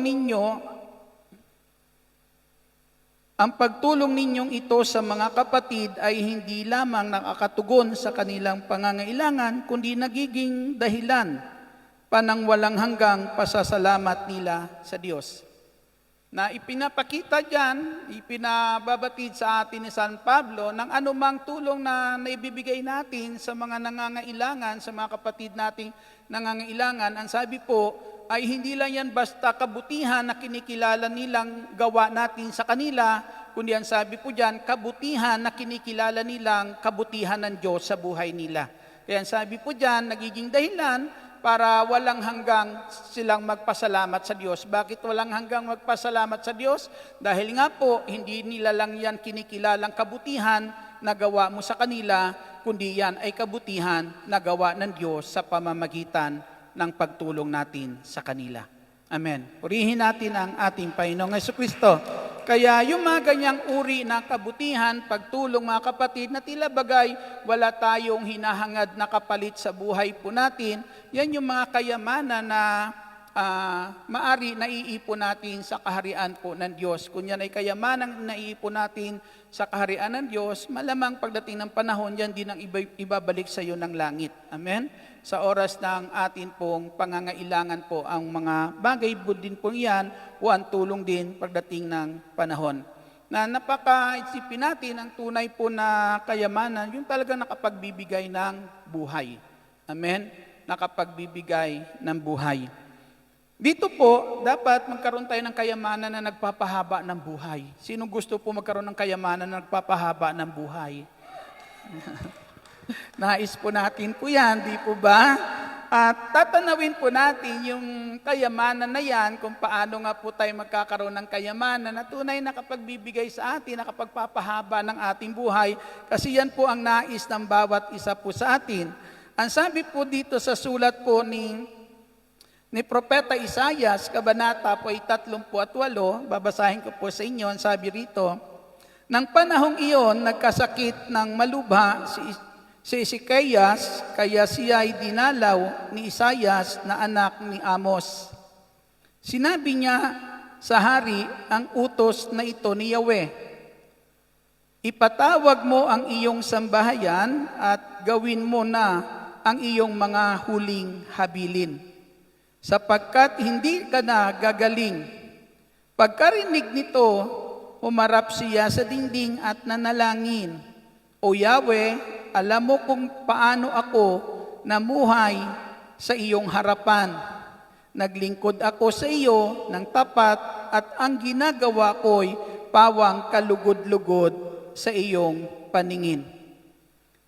ninyong ito sa mga kapatid ay hindi lamang nakakatugon sa kanilang pangangailangan, kundi nagiging dahilan pa ng walang hanggang pasasalamat nila sa Diyos. na ipinapakita dyan, ipinababatid sa atin ni San Pablo ng anumang tulong na naibibigay natin sa mga nangangailangan, sa mga kapatid nating nangangailangan. Ang sabi po ay hindi lang yan basta kabutihan na kinikilala nilang gawa natin sa kanila, kundi ang sabi po dyan, kabutihan na kinikilala nilang kabutihan ng Diyos sa buhay nila. Kaya ang sabi po dyan, nagiging dahilan para walang hanggang silang magpasalamat sa Diyos. Bakit walang hanggang magpasalamat sa Diyos? Dahil nga po, hindi nila lang yan kinikilalang kabutihan na gawa mo sa kanila, kundi yan ay kabutihan na gawa ng Diyos sa pamamagitan ng pagtulong natin sa kanila. Amen. Purihin natin ang ating Panginoong Jesucristo. Kaya yung mga ganyang uri ng kabutihan, pagtulong mga kapatid, na tila bagay wala tayong hinahangad na kapalit sa buhay po natin, yan yung mga kayamanan na maari naiipon natin sa kaharian po ng Diyos. Kung yan ay kayamanan naiipon natin sa kaharian ng Diyos, malamang pagdating ng panahon, yan din ang ibabalik sa iyo ng langit. Amen? Sa oras ng atin pong pangangailangan po ang mga bagay din po yan o ang tulong din pagdating ng panahon. Na napakaisipin natin ang tunay po na kayamanan, yung talaga nakapagbibigay ng buhay. Amen? Nakapagbibigay ng buhay. Dito po, dapat magkaroon tayo ng kayamanan na nagpapahaba ng buhay. Sino gusto po magkaroon ng kayamanan na nagpapahaba ng buhay? Nais po natin po yan, di po ba? At tatanawin po natin yung kayamanan na yan, kung paano nga po tayo magkakaroon ng kayamanan na tunay na kapagbibigay sa atin, na kapagpapahaba ng ating buhay, kasi yan po ang nais ng bawat isa po sa atin. Ang sabi po dito sa sulat po ni Propeta Isaias, kabanata po ay 38, babasahin ko po sa inyo, ang sabi rito, nang panahong iyon, nagkasakit ng malubha si Ezekias, kaya siya ay dinalaw ni Isaias na anak ni Amos. Sinabi niya sa hari ang utos na ito ni Yahweh, ipatawag mo ang iyong sambahayan at gawin mo na ang iyong mga huling habilin, sapagkat hindi ka na gagaling. Pagkarinig nito, humarap siya sa dingding at nanalangin, O Yahweh, alam mo kung paano ako namuhay sa iyong harapan. Naglingkod ako sa iyo ng tapat at ang ginagawa ko'y pawang kalugod-lugod sa iyong paningin.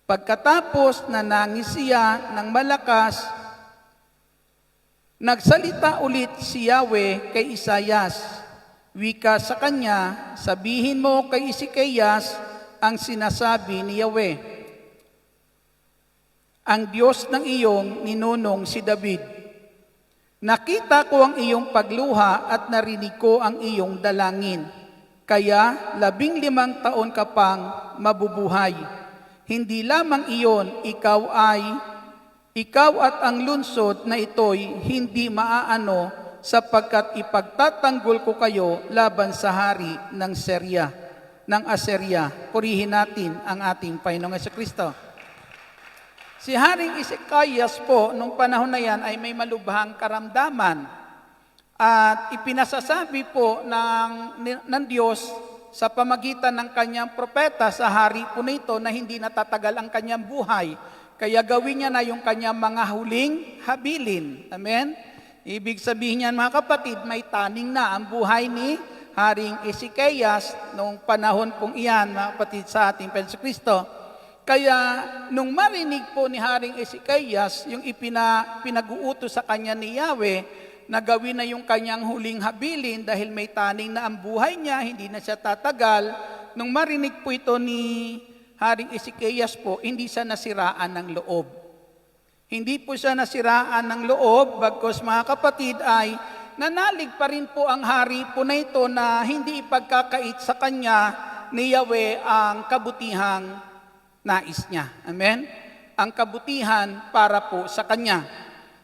Pagkatapos nanangis siya ng malakas, nagsalita ulit si Yahweh kay Isaias. Wika sa kanya, sabihin mo kay Ezekias ang sinasabi ni Yahweh, ang Diyos ng iyong ninunong si David. Nakita ko ang iyong pagluha at narinig ko ang iyong dalangin. Kaya 15 taon ka pang mabubuhay. Hindi lamang iyon, ikaw at ang lunsod na ito'y hindi maaano sapagkat ipagtatanggol ko kayo laban sa hari ng Assyria. Purihin natin ang ating Panginoong Jesucristo. Si Haring Ezekias po, nung panahon na yan, ay may malubhang karamdaman. At ipinasasabi po ng Diyos sa pamagitan ng kanyang propeta sa hari po nito na hindi natatagal ang kanyang buhay. Kaya gawin niya na yung kanyang mga huling habilin. Amen? Ibig sabihin niyan mga kapatid, may taning na ang buhay ni Haring Ezekias nung panahon pong iyan, mga kapatid sa ating Jesucristo. Kaya nung marinig po ni Haring Ezekias yung pinag-uutos sa kanya ni Yahweh na gawin na yung kanyang huling habilin dahil may taning na ang buhay niya, hindi na siya tatagal, nung marinig po ito ni Haring Ezekias po, hindi siya nasiraan ng loob. Hindi po siya nasiraan ng loob, bagkus mga kapatid ay nanalig pa rin po ang hari po na ito na hindi ipagkakait sa kanya ni Yahweh ang kabutihang nais niya. Amen? Ang kabutihan para po sa kanya.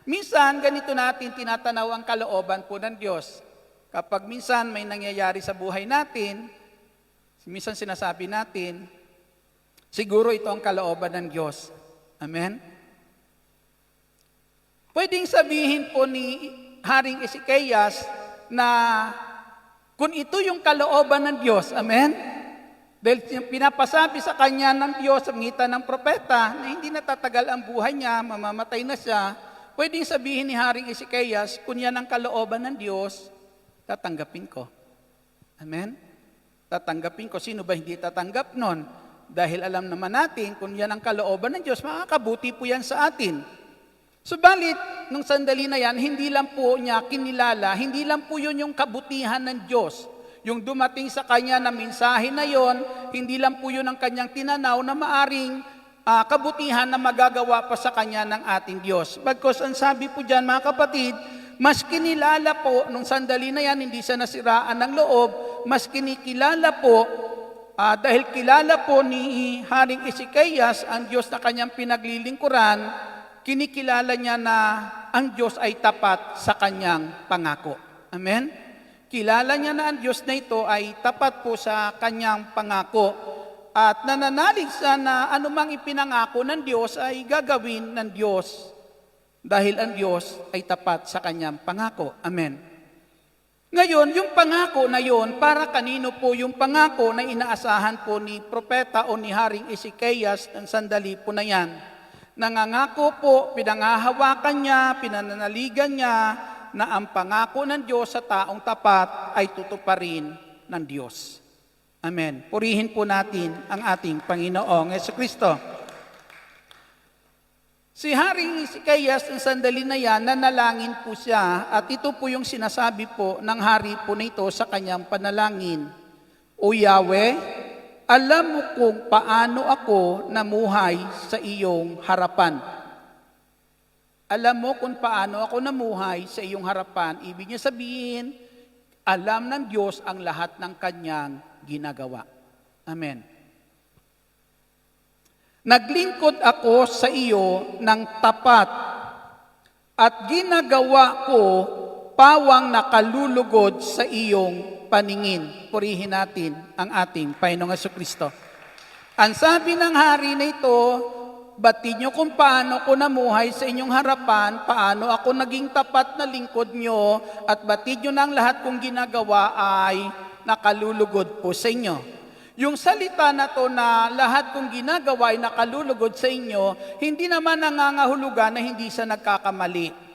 Minsan, ganito natin tinatanaw ang kalooban po ng Diyos. Kapag minsan may nangyayari sa buhay natin, minsan sinasabi natin, siguro ito ang kalooban ng Diyos. Amen? Pwedeng sabihin po ni Haring Ezekias na Kung ito yung kalooban ng Diyos, amen? Dahil pinapasabi sa kanya ng Diyos sa ngitan ng propeta na hindi natatagal ang buhay niya, mamamatay na siya, pwedeng sabihin ni Haring Ezekias, kung yan ang kalooban ng Diyos, tatanggapin ko. Amen? Tatanggapin ko. Sino ba hindi tatanggap nun? Dahil alam naman natin, kung yan ang kalooban ng Diyos, makakabuti po yan sa atin. Subalit, nung sandali na yan, hindi lang po niya kinilala, hindi lang po yun yung kabutihan ng Diyos. Yung dumating sa kanya na mensahe na yon, hindi lang po yun ang kanyang tinanaw na maaring kabutihan na magagawa pa sa kanya ng ating Diyos. Bagkus ang sabi po dyan, mga kapatid, mas kinilala po, nung sandali na yan, hindi siya nasiraan ng loob, mas kinikilala po, dahil kilala po ni Haring Ezekias ang Diyos na kanyang pinaglilingkuran, kinikilala niya na ang Diyos ay tapat sa kanyang pangako. Amen? Kilala niya na ang Diyos na ito ay tapat po sa kanyang pangako. At nananalig siya na anumang ipinangako ng Diyos ay gagawin ng Diyos dahil ang Diyos ay tapat sa kanyang pangako. Amen. Ngayon, yung pangako na yon, para kanino po yung pangako na inaasahan po ni propeta o ni Haring Ezekias ng sandali po na yan? Nangangako po, pinangahawakan niya, pinananaligan niya na ang pangako ng Diyos sa taong tapat ay tutuparin ng Diyos. Amen. Purihin po natin ang ating Panginoong Jesucristo. Si Haring Ezekias ng sandali na yan, nanalangin po siya at ito po yung sinasabi po ng hari po nito sa kanyang panalangin. O Yahweh, alam mo kung paano ako namuhay sa iyong harapan. Alam mo kung paano ako namuhay sa iyong harapan. Ibig niya sabihin, alam ng Diyos ang lahat ng kanyang ginagawa. Amen. Naglingkod ako sa iyo ng tapat at ginagawa ko pawang nakalulugod sa iyong paningin. Purihin natin ang ating Panginoong Jesucristo. Ang sabi ng hari na ito, batid niyo kung paano ko namuhay sa inyong harapan, paano ako naging tapat na lingkod niyo, at batid niyo ng lahat kong ginagawa ay nakalulugod po sa inyo. Yung salita na to na lahat kong ginagawa ay nakalulugod sa inyo, hindi naman nangangahulugan na hindi siya nagkakamali.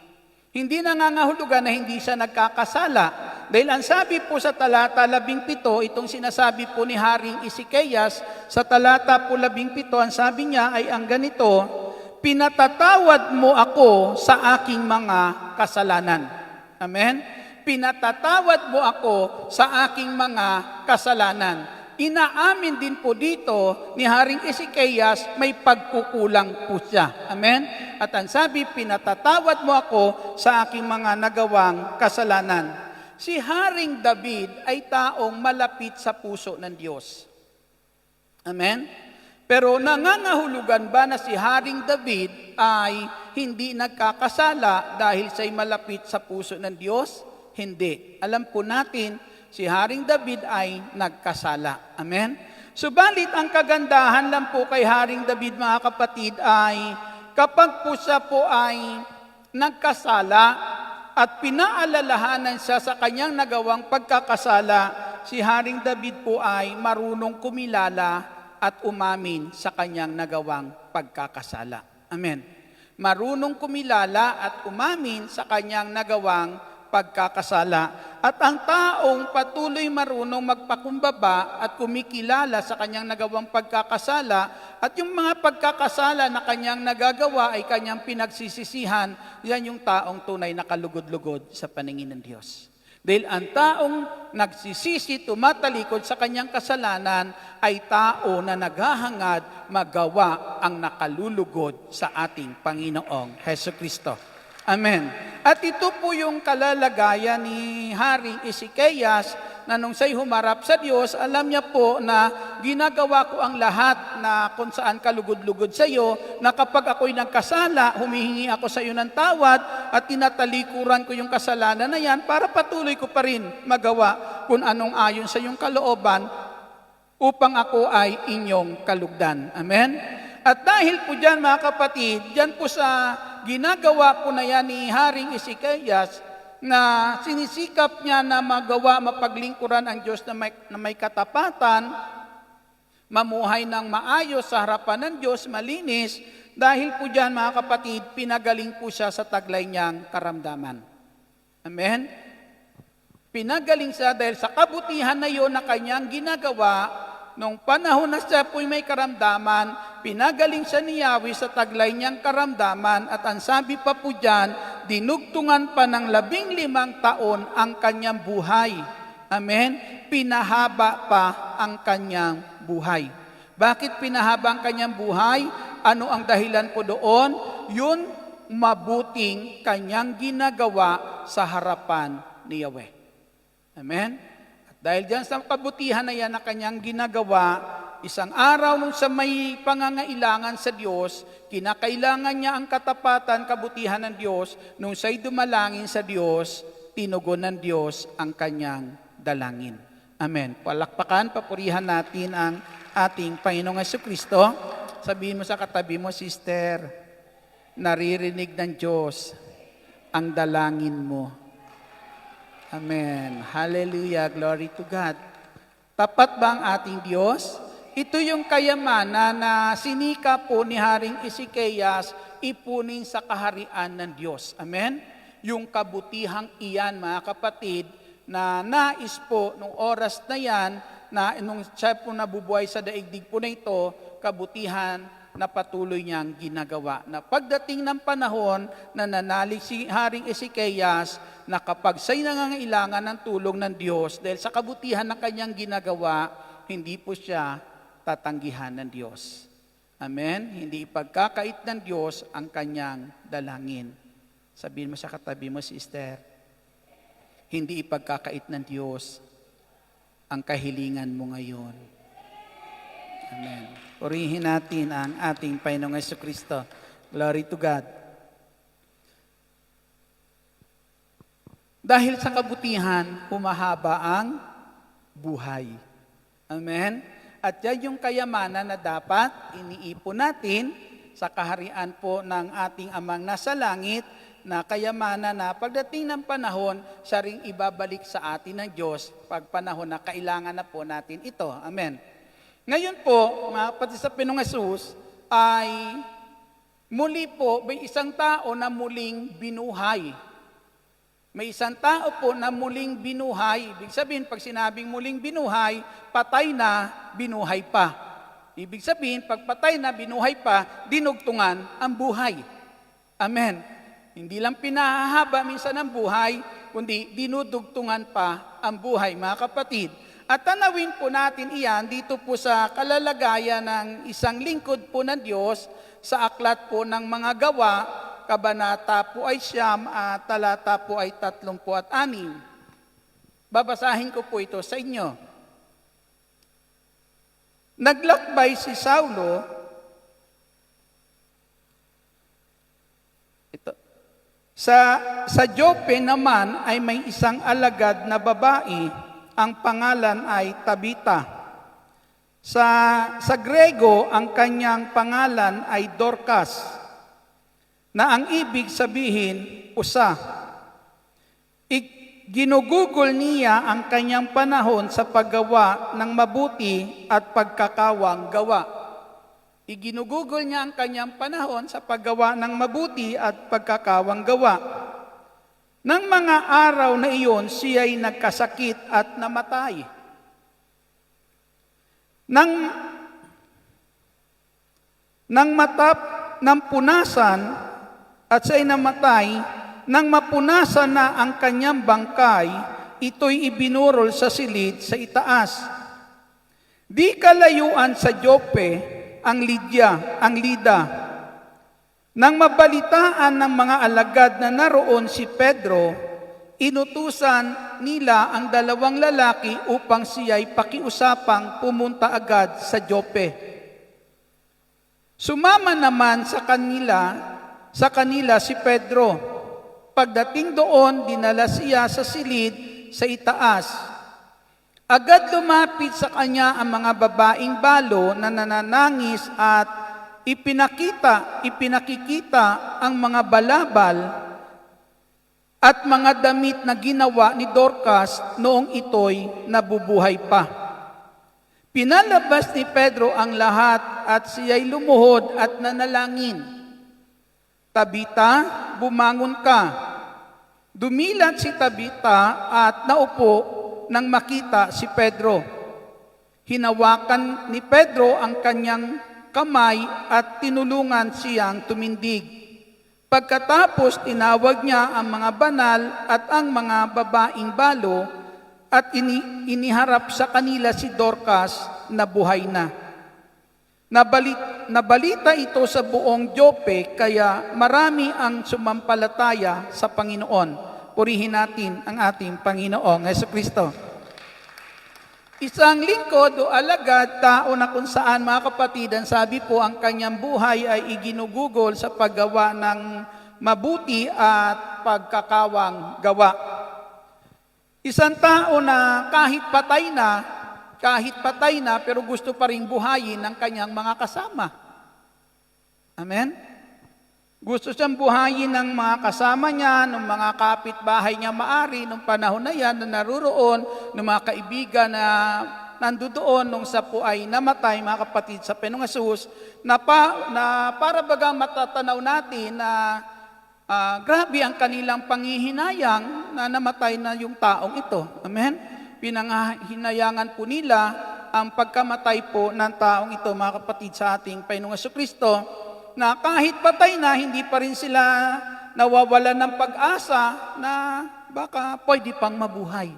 Hindi nangangahulugan na hindi siya nagkakasala. Dahil ang sabi po sa talata 17, itong sinasabi po ni Haring Ezekias, sa talata po 17, ang sabi niya ay ang ganito, pinatatawad mo ako sa aking mga kasalanan. Amen? Pinatatawad mo ako sa aking mga kasalanan. Inaamin din po dito ni Haring Ezekias, may pagkukulang po siya. Amen? At ang sabi, pinatatawad mo ako sa aking mga nagawang kasalanan. Si Haring David ay taong malapit sa puso ng Diyos. Amen? Pero nangangahulugan ba na si Haring David ay hindi nagkakasala dahil siya'y malapit sa puso ng Diyos? Hindi. Alam po natin, si Haring David ay nagkasala. Amen? Subalit ang kagandahan lang po kay Haring David, mga kapatid, ay kapag po siya po ay nagkasala at pinaalalahanan siya sa kanyang nagawang pagkakasala, si Haring David po ay marunong kumilala at umamin sa kanyang nagawang pagkakasala. Amen. Marunong kumilala at umamin sa kanyang nagawang pagkakasala. At ang taong patuloy marunong magpakumbaba at kumikilala sa kanyang nagawang pagkakasala at yung mga pagkakasala na kanyang nagagawa ay kanyang pinagsisisihan, yan yung taong tunay na kalugod-lugod sa paningin ng Diyos. Dahil ang taong nagsisisi, tumatalikod sa kanyang kasalanan ay tao na naghahangad magawa ang nakalulugod sa ating Panginoong Jesucristo. Amen. At ito po yung kalalagayan ni Haring Ezekias na nung siya'y humarap sa Diyos, alam niya po na ginagawa ko ang lahat na kung saan kalugod-lugod sa iyo, na kapag ako'y nagkasala, humihingi ako sa iyo ng tawad at tinatalikuran ko yung kasalanan na yan para patuloy ko pa rin magawa kung anong ayon sa iyong kalooban upang ako ay inyong kalugdan. Amen? At dahil po dyan, mga kapatid, dyan po sa ginagawa po na yan ni Haring Ezekias, na sinisikap niya na magawa, mapaglingkuran ang Diyos na may katapatan, mamuhay ng maayos sa harapan ng Diyos, malinis, dahil po dyan mga kapatid, pinagaling po siya sa taglay niyang karamdaman. Amen? Pinagaling siya dahil sa kabutihan na iyon na kanyang ginagawa, nung panahon na siya po'y may karamdaman, pinagaling siya ni Yahweh sa taglay niyang karamdaman at ang sabi pa po dyan, dinugtungan pa ng 15 taon ang kanyang buhay. Amen? Pinahaba pa ang kanyang buhay. Bakit pinahaba ang kanyang buhay? Ano ang dahilan po doon? Yun, mabuting kanyang ginagawa sa harapan ni Yahweh. Amen? Dahil diyan sa kabutihan na yan na kanyang ginagawa, isang araw nung sa may pangangailangan sa Diyos, kinakailangan niya ang katapatan, kabutihan ng Diyos, nung siya'y dumalangin sa Diyos, tinugon ng Diyos ang kanyang dalangin. Amen. Palakpakan, papurihan natin ang ating Panginoong Jesucristo. Sabihin mo sa katabi mo, sister, naririnig ng Diyos ang dalangin mo. Amen. Hallelujah. Glory to God. Tapat ba ang ating Diyos? Ito yung kayamanan na sinika po ni Haring Ezekias ipunin sa kaharian ng Diyos. Amen? Yung kabutihang iyan, mga kapatid, na nais po nung oras na yan, na nung siya po nabubuhay sa daigdig po na ito, kabutihan na patuloy niyang ginagawa. Na pagdating ng panahon na nanalig si Haring Ezekias na kapag siya'y nangangailangan ng tulong ng Diyos dahil sa kabutihan ng kanyang ginagawa, hindi po siya tatanggihan ng Diyos. Amen? Hindi ipagkakait ng Diyos ang kanyang dalangin. Sabihin mo sa katabi mo, sister, hindi ipagkakait ng Diyos ang kahilingan mo ngayon. Amen. Purihin natin ang ating Panginoong Jesucristo. Glory to God. Dahil sa kabutihan, humahaba ang buhay. Amen? At yan yung kayamanan na dapat iniipon natin sa kaharian po ng ating Amang nasa langit, na kayamanan na pagdating ng panahon, siya ring ibabalik sa atin ng Diyos pag panahon na kailangan na po natin ito. Amen. Ngayon po, mga kapatid sa Panginoong Hesus, ay muli po, may isang tao na muling binuhay. May isang tao po na muling binuhay. Ibig sabihin, pag sinabing muling binuhay, patay na, binuhay pa. Ibig sabihin, pag patay na, binuhay pa, dinugtungan ang buhay. Amen. Hindi lang pinahahaba minsan ang buhay, kundi dinudugtungan pa ang buhay, mga kapatid. At tanawin po natin iyan dito po sa kalalagayan ng isang lingkod po ng Diyos sa aklat po ng mga gawa, kabanata po ay 9 at talata po ay 36. Babasahin ko po ito sa inyo. Naglakbay si Saulo, sa Jope naman ay may isang alagad na babae, ang pangalan ay Tabita. Sa Grego, ang kanyang pangalan ay Dorcas, na ang ibig sabihin, usa. Ginugugol niya ang kanyang panahon sa paggawa ng mabuti at pagkakawang gawa. Iginugugol niya ang kanyang panahon sa paggawa ng mabuti at pagkakawang gawa. Nang mga araw na iyon, siya'y nagkasakit at namatay. Nang punasan at siya'y namatay, nang mapunasan na ang kanyang bangkay, ito'y ibinurol sa silid sa itaas. Di kalayuan sa Jope ang Lida. Nang mabalitaan ng mga alagad na naroon si Pedro, inutusan nila ang 2 lalaki upang siya'y pakiusapang pumunta agad sa Jope. Sumama naman sa kanila si Pedro. Pagdating doon, dinala siya sa silid sa itaas. Agad lumapit sa kanya ang mga babaeng balo na nananangis at ipinakikita ang mga balabal at mga damit na ginawa ni Dorcas noong ito'y nabubuhay pa. Pinalabas ni Pedro ang lahat at siya'y lumuhod at nanalangin. Tabita, bumangon ka. Dumilat si Tabita at naupo nang makita si Pedro. Hinawakan ni Pedro ang kanyang kamay at tinulungan siyang tumindig. Pagkatapos tinawag niya ang mga banal at ang mga babaeng balo at iniharap sa kanila si Dorcas na buhay na. Nabalita ito sa buong Joppe kaya marami ang sumampalataya sa Panginoon. Purihin natin ang ating Panginoong Jesucristo. Isang lingkod o alagad, tao na kung saan, mga kapatid, ang sabi po, ang kanyang buhay ay iginugugol sa paggawa ng mabuti at pagkakawang gawa. Isang tao na kahit patay na, pero gusto pa rin buhayin ng kanyang mga kasama. Amen? Gusto siyang buhayin ng mga kasama niya, ng mga kapitbahay niya maari, nung panahon na yan, na naruroon, ng mga kaibigan na nandoon nung sa po ay namatay, mga kapatid, sa Panginoong Hesus, na para bagang matatanaw natin na grabe ang kanilang panghihinayang na namatay na yung taong ito. Amen? Pinanghinayangan po nila ang pagkamatay po ng taong ito, mga kapatid, sa ating Panginoong Jesucristo, na kahit patay na, hindi pa rin sila nawawalan ng pag-asa na baka pwede pang mabuhay.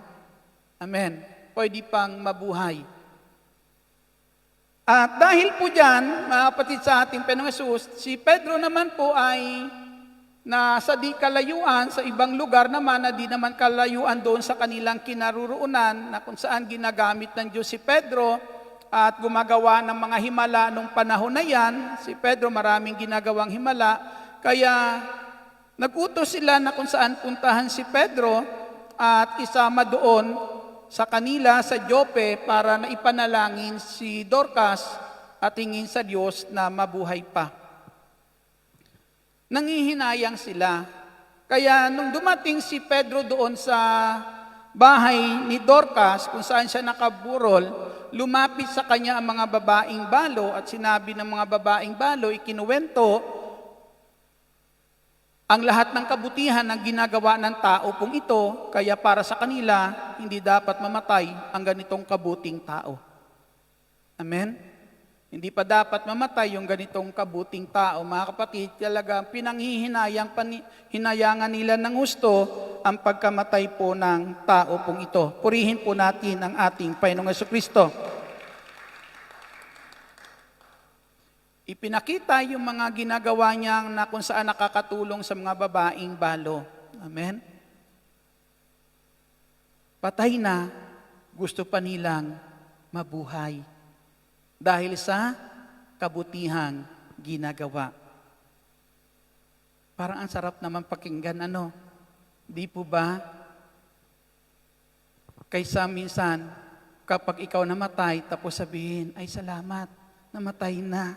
Amen. Pwede pang mabuhay. At dahil po dyan, mga kapatid, sa ating Panginoong Hesus, si Pedro naman po ay nasa di kalayuan, sa ibang lugar naman na di naman kalayuan doon sa kanilang kinaruroonan, na kung saan ginagamit ng Diyos si Pedro at gumagawa ng mga himala nung panahon na yan. Si Pedro maraming ginagawang himala, kaya nagutos sila na kung saan puntahan si Pedro at isama doon sa kanila sa Joppe para na ipanalangin si Dorcas at hingin sa Diyos na mabuhay pa. Nangihinayang sila. Kaya nung dumating si Pedro doon sa bahay ni Dorcas, kung saan siya nakaburol, lumapit sa kanya ang mga babaeng balo at sinabi ng mga babaeng balo, ikinuwento ang lahat ng kabutihan ng ginagawa ng tao pong ito, kaya para sa kanila, hindi dapat mamatay ang ganitong kabuting tao. Amen? Hindi pa dapat mamatay yung ganitong kabuting tao. Mga kapatid, talaga hinayangan nila ng gusto ang pagkamatay po ng tao pong ito. Purihin po natin ang ating Panginoong Jesucristo. Ipinakita yung mga ginagawa niyang na kung saan nakakatulong sa mga babaeng balo. Amen? Patay na, gusto pa nilang mabuhay. Dahil sa kabutihang ginagawa. Parang ang sarap naman pakinggan, ano? Di po ba? Kaysa minsan, kapag ikaw namatay, tapos sabihin, ay salamat, namatay na.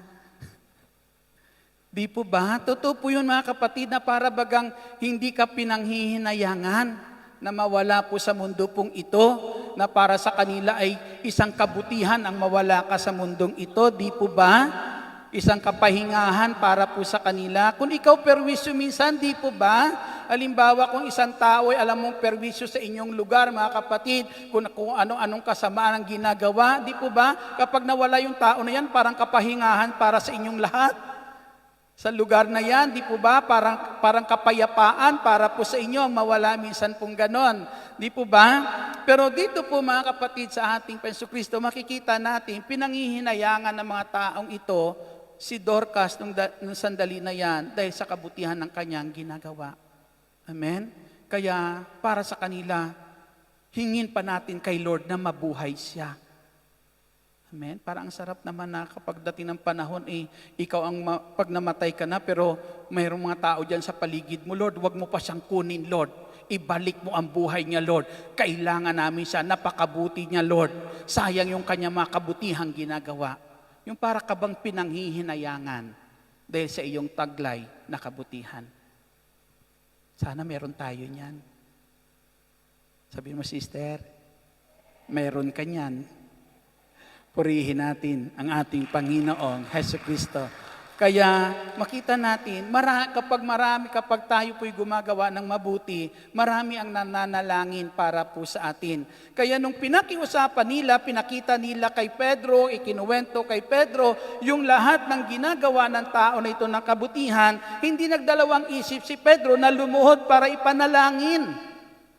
Di po ba? Totoo po yun, mga kapatid, na para bagang hindi ka pinanghihinayangan na mawala po sa mundo pong ito, na para sa kanila ay isang kabutihan ang mawala ka sa mundong ito. Di po ba? Isang kapahingahan para po sa kanila. Kung ikaw perwisyo minsan, di po ba? Halimbawa, kung isang tao ay alam mong perwisyo sa inyong lugar, mga kapatid, kung anong kasamaan ang ginagawa, di po ba? Kapag nawala yung tao na yan, parang kapahingahan para sa inyong lahat. Sa lugar na yan, di po ba? Parang kapayapaan para po sa inyo ang mawala minsan pong ganon. Di po ba? Pero dito po, mga kapatid, sa ating Jesucristo, makikita natin, pinanghihinayangan ng mga taong ito, si Dorcas nung sandali na yan, dahil sa kabutihan ng kanyang ginagawa. Amen? Kaya para sa kanila, hingin pa natin kay Lord na mabuhay siya. Amen? Parang ang sarap naman na kapag dating ng panahon, ikaw ang pag namatay ka na, pero mayroong mga tao dyan sa paligid mo, Lord, wag mo pa siyang kunin, Lord. Ibalik mo ang buhay niya, Lord. Kailangan namin siya, napakabuti niya, Lord. Sayang yung kanya mga kabutihang ginagawa. Yung para ka bang pinanghihinayangan dahil sa iyong taglay na kabutihan. Sana meron tayo niyan. Sabi mo, sister, meron ka niyan. Purihin natin ang ating Panginoong Hesus Kristo. Kaya makita natin, kapag tayo po'y gumagawa ng mabuti, marami ang nananalangin para po sa atin. Kaya nung pinakiusapan nila, pinakita nila kay Pedro, ikinuwento kay Pedro, yung lahat ng ginagawa ng tao na ito ng kabutihan, hindi nagdalawang isip si Pedro na lumuhod para ipanalangin.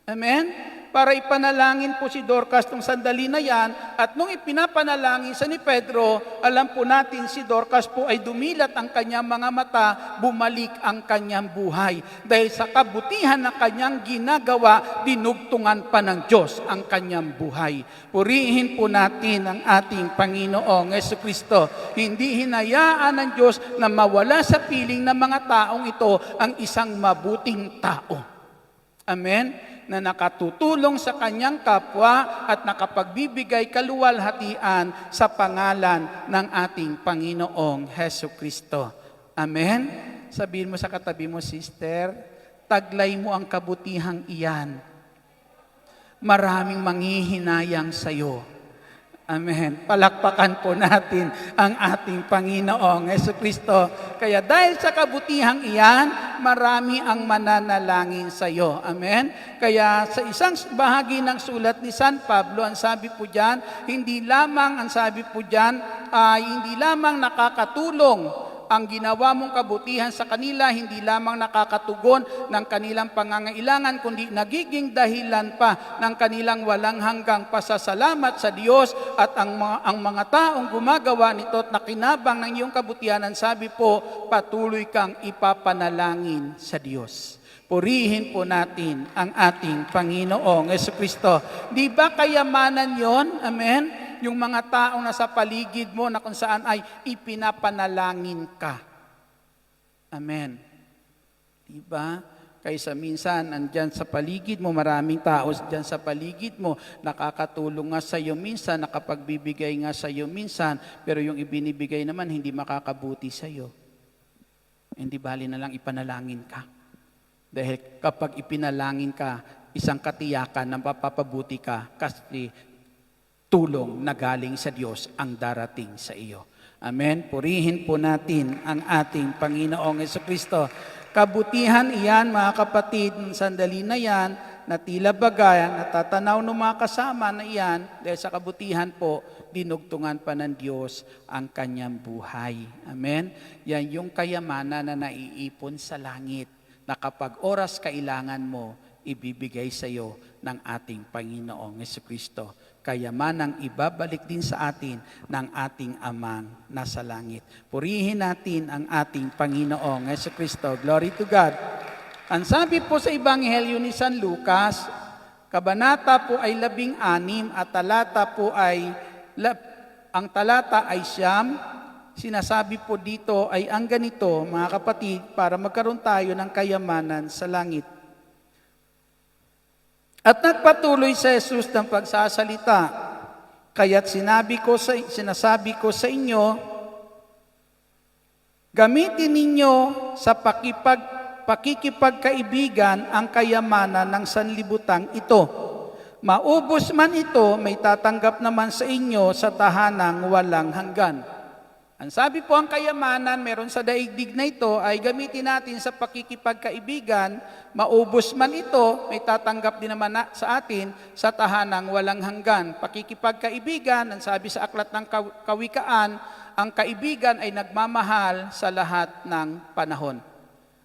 Amen? Para ipanalangin po si Dorcas nung sandali na yan, at nung ipinapanalangin sa ni Pedro, alam po natin si Dorcas po ay dumilat ang kanyang mga mata, bumalik ang kanyang buhay. Dahil sa kabutihan ng kanyang ginagawa, dinugtungan pa ng Diyos ang kanyang buhay. Purihin po natin ang ating Panginoong Jesucristo. Hindi hinayaan ng Diyos na mawala sa piling ng mga taong ito ang isang mabuting tao. Amen? Na nakatutulong sa kanyang kapwa at nakapagbibigay kaluwalhatian sa pangalan ng ating Panginoong Hesus Kristo. Amen? Sabihin mo sa katabi mo, sister, taglay mo ang kabutihang iyan. Maraming manghihinayang sa iyo. Amen. Palakpakan po natin ang ating Panginoong Jesucristo. Kaya dahil sa kabutihang iyan, marami ang mananalangin sa iyo. Amen. Kaya sa isang bahagi ng sulat ni San Pablo, ang sabi po diyan, hindi lamang nakakatulong ang ginawa mong kabutihan sa kanila, hindi lamang nakakatugon ng kanilang pangangailangan, kundi nagiging dahilan pa ng kanilang walang hanggang pasasalamat sa Diyos at ang mga taong gumagawa nito at nakinabang ng iyong kabutihan, ang sabi po, patuloy kang ipapanalangin sa Diyos. Purihin po natin ang ating Panginoong Jesucristo. Di ba kayamanan yon? Amen? Yung mga taong nasa paligid mo na kung saan ay ipinapanalangin ka. Amen. Diba? Kaysa minsan, andyan sa paligid mo, maraming tao dyan sa paligid mo, nakakatulong nga sa iyo minsan, nakapagbibigay nga sa iyo minsan, pero yung ibinibigay naman, hindi makakabuti sa iyo. Hindi bali na lang ipanalangin ka. Dahil kapag ipinalangin ka, isang katiyakan na mapapabuti ka kasi tulong na galing sa Diyos ang darating sa iyo. Amen. Purihin po natin ang ating Panginoong Jesucristo. Kabutihan iyan, mga kapatid, sandali na yan, na tila bagayan, natatanaw ng mga kasama na iyan, dahil sa kabutihan po, dinugtungan pa ng Diyos ang kanyang buhay. Amen. Yan yung kayamanan na naiipon sa langit, na kapag oras kailangan mo, ibibigay sa iyo ng ating Panginoong Jesucristo. Kayamanang ibabalik din sa atin ng ating Amang nasa langit. Purihin natin ang ating Panginoong Jesucristo. Glory to God. Ang sabi po sa Ebanghelyo ni San Lucas, kabanata po ay 16 at talata po ay, ang talata ay 9. Sinasabi po dito ay ang ganito, mga kapatid, para magkaroon tayo ng kayamanan sa langit. At nagpatuloy si Jesus ng pagsasalita. Kaya't sinasabi ko sa inyo, gamitin ninyo sa pakikipagkaibigan ang kayamanan ng sanlibutang ito. Maubos man ito, may tatanggap naman sa inyo sa tahanang walang hanggan. Ang sabi po, ang kayamanan meron sa daigdig na ito ay gamitin natin sa pakikipagkaibigan. Maubos man ito, may tatanggap din naman sa atin sa tahanang walang hanggan. Pakikipagkaibigan, ang sabi sa aklat ng Kawikaan, ang kaibigan ay nagmamahal sa lahat ng panahon.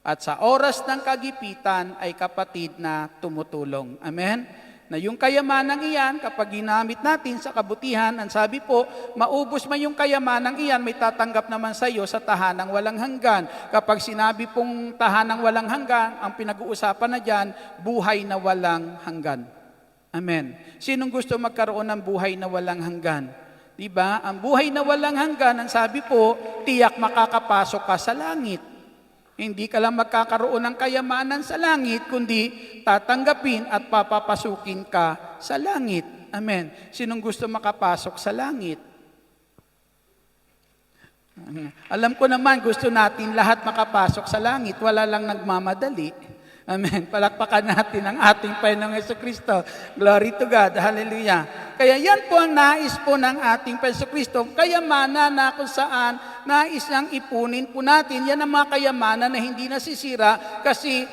At sa oras ng kagipitan ay kapatid na tumutulong. Amen? Na yung kayamanang iyan, kapag ginamit natin sa kabutihan, ang sabi po, maubos man yung kayamanang iyan, may tatanggap naman sa iyo sa tahanang walang hanggan. Kapag sinabi pong tahanang walang hanggan, ang pinag-uusapan na dyan, buhay na walang hanggan. Amen. Sinong gusto magkaroon ng buhay na walang hanggan? Diba? Ang buhay na walang hanggan, ang sabi po, tiyak makakapasok ka sa langit. Hindi ka lang magkakaroon ng kayamanan sa langit, kundi tatanggapin at papapasukin ka sa langit. Amen. Sinong gusto makapasok sa langit? Alam ko naman, gusto natin lahat makapasok sa langit. Wala lang nagmamadali. Amen. Palakpakan natin ang ating Panginoong Jesucristo. Glory to God. Hallelujah. Kaya yan po ang nais po ng ating Panginoong Jesucristo. Kayamanan na kung saan nais niyang ipunin po natin. Yan ang mga kayamanan na hindi nasisira kasi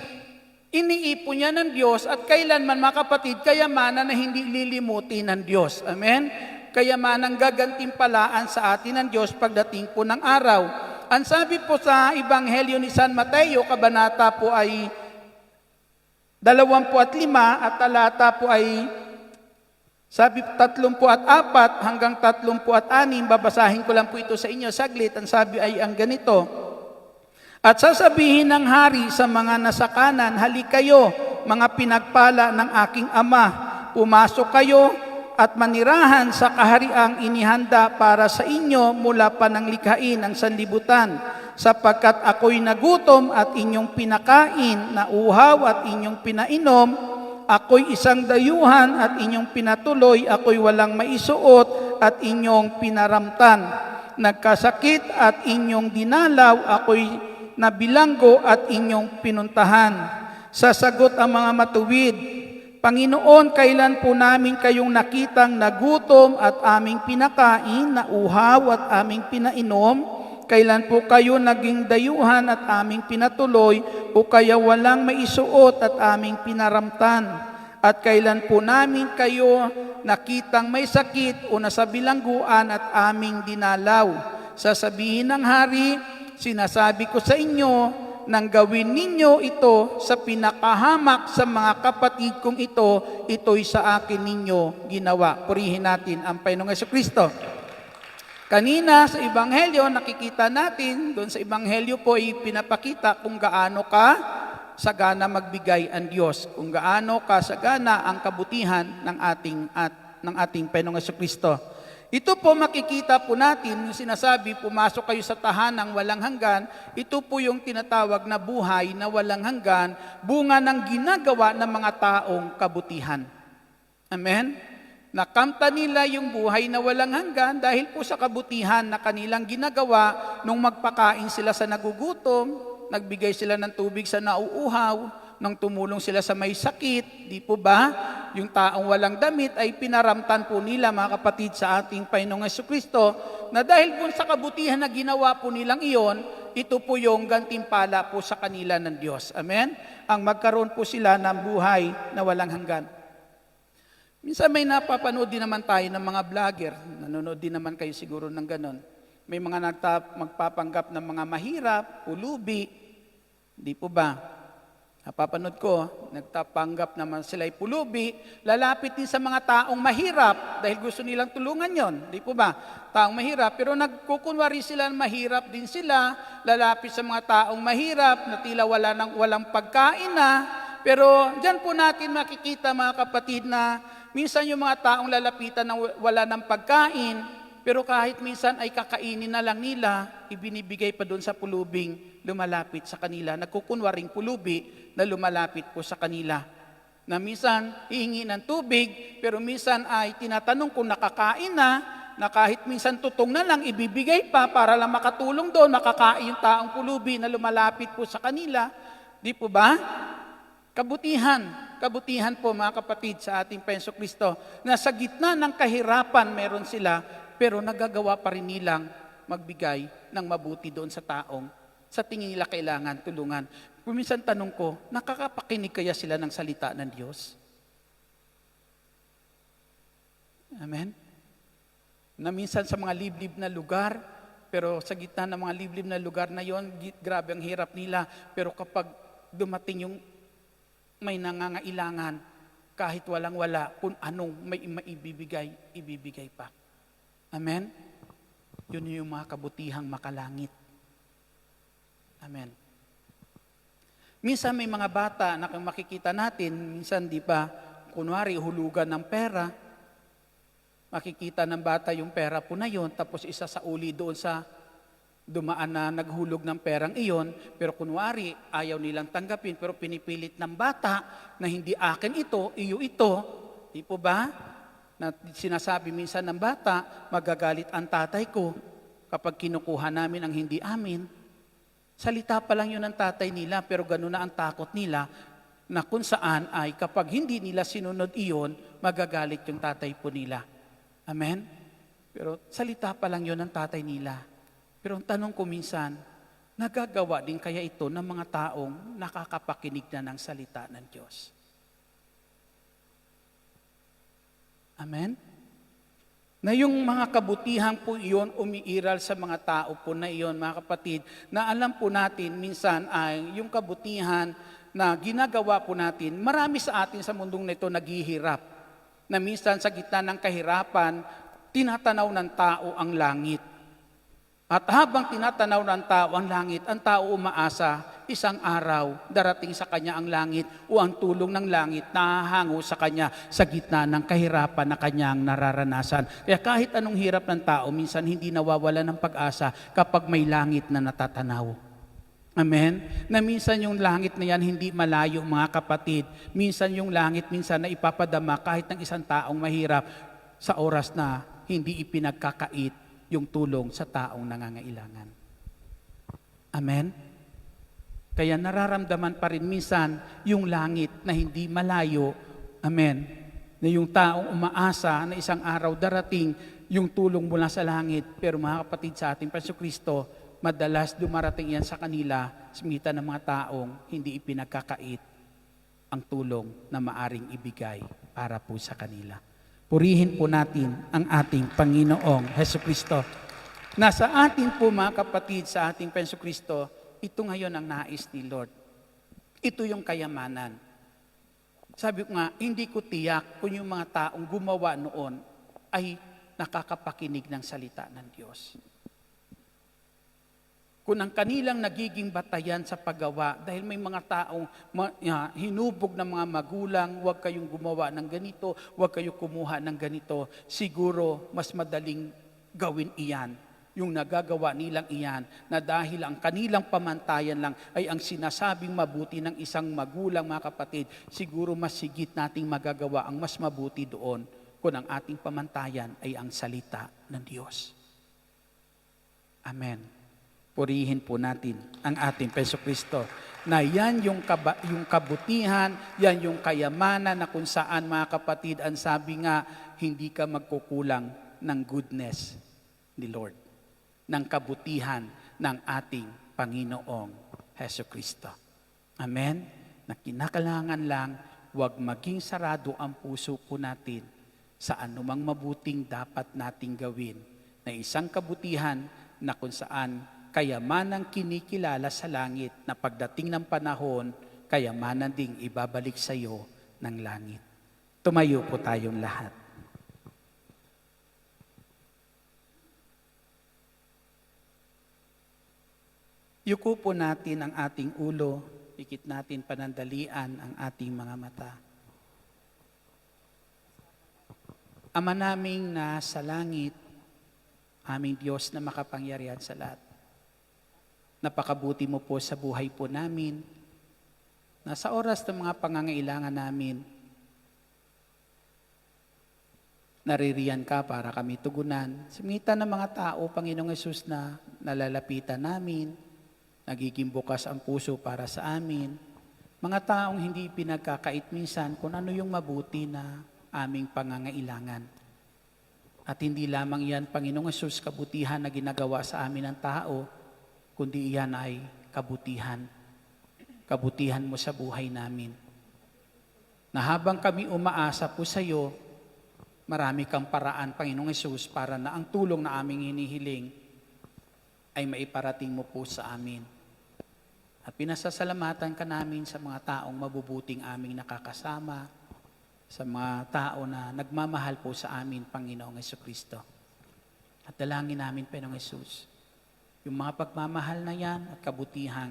iniipon niya ng Diyos at kailanman mga kapatid, kayamanan na hindi lilimutin ng Diyos. Amen? Kayamanang gagantimpalaan sa atin ng Diyos pagdating po ng araw. Ang sabi po sa Ebanghelyo ni San Mateo, kabanata po ay 25 at talata po ay sabi 34 hanggang 36, babasahin ko lang po ito sa inyo saglit. Ang sabi ay ang ganito: At sasabihin ng hari sa mga nasa kanan, halik kayo, mga pinagpala ng aking ama, pumasok kayo at manirahan sa kahariang inihanda para sa inyo mula pa ng likhain ng sanlibutan, sapagkat ako'y nagutom at inyong pinakain, nauhaw at inyong pinainom, ako'y isang dayuhan at inyong pinatuloy, ako'y walang maisuot at inyong pinaramtan, nagkasakit at inyong dinalaw, ako'y nabilanggo at inyong pinuntahan. Sasagot ang mga matuwid, Panginoon, kailan po namin kayong nakitang nagutom at aming pinakain, nauhaw at aming pinainom? Kailan po kayo naging dayuhan at aming pinatuloy o kaya walang maisuot at aming pinaramtan? At kailan po namin kayo nakitang may sakit o nasa bilangguan at aming dinalaw? Sasabihin ng hari, sinasabi ko sa inyo, nang gawin ninyo ito sa pinakahamak sa mga kapatid kong ito'y sa akin ninyo ginawa. Purihin natin ang Panginoong Jesucristo. Kanina sa Ebanghelyo, nakikita natin, doon sa Ebanghelyo po ay pinapakita kung gaano ka sagana magbigay ang Diyos, kung gaano ka sagana ang kabutihan ng ating Panginoong Jesucristo. Ito po makikita po natin, yung sinasabi, pumasok kayo sa tahanang walang hanggan, ito po yung tinatawag na buhay na walang hanggan, bunga ng ginagawa ng mga taong kabutihan. Amen? Nakamta nila yung buhay na walang hanggan dahil po sa kabutihan na kanilang ginagawa nung magpakain sila sa nagugutom, nagbigay sila ng tubig sa nauuhaw, nang tumulong sila sa may sakit, di po ba? Yung taong walang damit ay pinaramtan po nila, mga kapatid, sa ating Panginoong Jesucristo, na dahil po sa kabutihan na ginawa po nilang iyon, ito po yung gantimpala po sa kanila ng Diyos. Amen? Ang magkaroon po sila ng buhay na walang hanggan. Minsan may napapanood din naman tayo ng mga vlogger, nanonood din naman kayo siguro ng ganon. May mga magpapanggap ng mga mahirap, ulubi, di po ba? Napapanood ko, nagtapanggap naman sila'y pulubi, lalapit din sa mga taong mahirap dahil gusto nilang tulungan yon, di po ba? Taong mahirap, pero nagkukunwari sila mahirap din sila, lalapit sa mga taong mahirap na tila walang pagkain na, pero dyan po natin makikita mga kapatid na minsan yung mga taong lalapitan na wala ng pagkain, pero kahit minsan ay kakainin na lang nila, ibinibigay pa doon sa pulubing lumalapit sa kanila. Nagkukunwaring pulubi na lumalapit po sa kanila. Na minsan, hihingi ng tubig, pero minsan ay tinatanong kung nakakain na kahit minsan tutong na lang, ibibigay pa para lang makatulong doon, makakain yung taong pulubi na lumalapit po sa kanila. Di po ba? Kabutihan po mga kapatid sa ating Panginoong Jesucristo, na sa gitna ng kahirapan meron sila, pero nagagawa pa rin nilang magbigay ng mabuti doon sa taong sa tingin nila kailangan tulungan. Kung minsan tanong ko, nakakapakinig kaya sila ng salita ng Diyos? Amen? Na minsan sa mga liblib na lugar, pero sa gitna ng mga liblib na lugar na yon, grabe ang hirap nila. Pero kapag dumating yung may nangangailangan, kahit walang-wala, kung anong may ibibigay pa. Amen? Yun yung mga kabutihang makalangit. Amen. Minsan may mga bata na kung makikita natin, minsan di ba, kunwari hulugan ng pera, makikita ng bata yung pera po na yun, tapos isa sa uli doon sa dumaan na naghulog ng perang iyon, pero kunwari ayaw nilang tanggapin, pero pinipilit ng bata na hindi akin ito, iyo ito, di po ba? Na sinasabi minsan ng bata, magagalit ang tatay ko kapag kinukuha namin ang hindi amin. Salita pa lang yun ng tatay nila, pero gano'n na ang takot nila, na kung saan ay kapag hindi nila sinunod iyon, magagalit yung tatay po nila. Amen? Pero salita pa lang yon ng tatay nila. Pero ang tanong ko minsan, nagagawa din kaya ito ng mga taong nakakapakinig na ng salita ng Diyos? Amen? Na yung mga kabutihan po iyon umiiral sa mga tao po na iyon, mga kapatid, na alam po natin minsan ay yung kabutihan na ginagawa po natin, marami sa atin sa mundong nito naghihirap. Na minsan sa gitna ng kahirapan, tinatanaw ng tao ang langit. At habang tinatanaw ng tao ang langit, ang tao umaasa, isang araw, darating sa kanya ang langit o ang tulong ng langit nahahango sa kanya sa gitna ng kahirapan na kanyang nararanasan. Kaya kahit anong hirap ng tao, minsan hindi nawawala ng pag-asa kapag may langit na natatanaw. Amen? Na minsan yung langit na yan hindi malayo, mga kapatid. Minsan yung langit, minsan na ipapadama kahit ng isang taong mahirap sa oras na hindi ipinagkakait yung tulong sa taong nangangailangan. Amen? Kaya nararamdaman pa rin minsan yung langit na hindi malayo. Amen? Na yung taong umaasa na isang araw darating yung tulong mula sa langit. Pero mga kapatid sa ating Jesucristo, madalas dumarating yan sa kanila sa pagitan ng mga taong hindi ipinagkakait ang tulong na maaring ibigay para po sa kanila. Purihin po natin ang ating Panginoong Jesucristo. Nasa atin po, mga kapatid, sa ating Jesucristo, ito ngayon ang nais ni Lord. Ito yung kayamanan. Sabi ko nga, hindi ko tiyak kung yung mga taong gumawa noon ay nakakapakinig ng salita ng Diyos. Kung ang kanilang nagiging batayan sa paggawa, dahil may mga taong hinubog ng mga magulang, huwag kayong gumawa ng ganito, huwag kayong kumuha ng ganito, siguro mas madaling gawin iyan, yung nagagawa nilang iyan, na dahil ang kanilang pamantayan lang ay ang sinasabing mabuti ng isang magulang, mga kapatid, siguro mas sigit nating magagawa ang mas mabuti doon kung ang ating pamantayan ay ang salita ng Diyos. Amen. Purihin po natin ang ating Jesucristo na yan yung kabutihan, yan yung kayamanan na kung saan, mga kapatid, ang sabi nga, hindi ka magkukulang ng goodness ni Lord, ng kabutihan ng ating Panginoong Jesucristo. Amen? Na kinakailangan lang, huwag maging sarado ang puso po natin sa anumang mabuting dapat nating gawin, na isang kabutihan na kung saan kayamanang kinikilala sa langit na pagdating ng panahon, kayamanan ding ibabalik sa iyo ng langit. Tumayo po tayong lahat. Yuko po natin ang ating ulo, pikit natin panandalian ang ating mga mata. Ama naming nasa langit, aming Diyos na makapangyarihan sa lahat. Napakabuti mo po sa buhay po namin, na sa oras ng mga pangangailangan namin, naririyan ka para kami tugunan. Simitan ng mga tao, Panginoong Yesus, na nalalapitan namin, nagiging bukas ang puso para sa amin. Mga taong hindi pinagkakait minsan kung ano yung mabuti na aming pangangailangan. At hindi lamang yan, Panginoong Yesus, kabutihan na ginagawa sa amin ng tao, kundi iyan ay kabutihan. Kabutihan mo sa buhay namin. Na habang kami umaasa po sa iyo, marami kang paraan, Panginoong Yesus, para na ang tulong na aming hinihiling ay maiparating mo po sa amin. At pinasasalamatan ka namin sa mga taong mabubuting aming nakakasama, sa mga tao na nagmamahal po sa amin, Panginoong Jesucristo. At dalangin namin, Panginoong Yesus, yung mga pagmamahal na yan at kabutihan,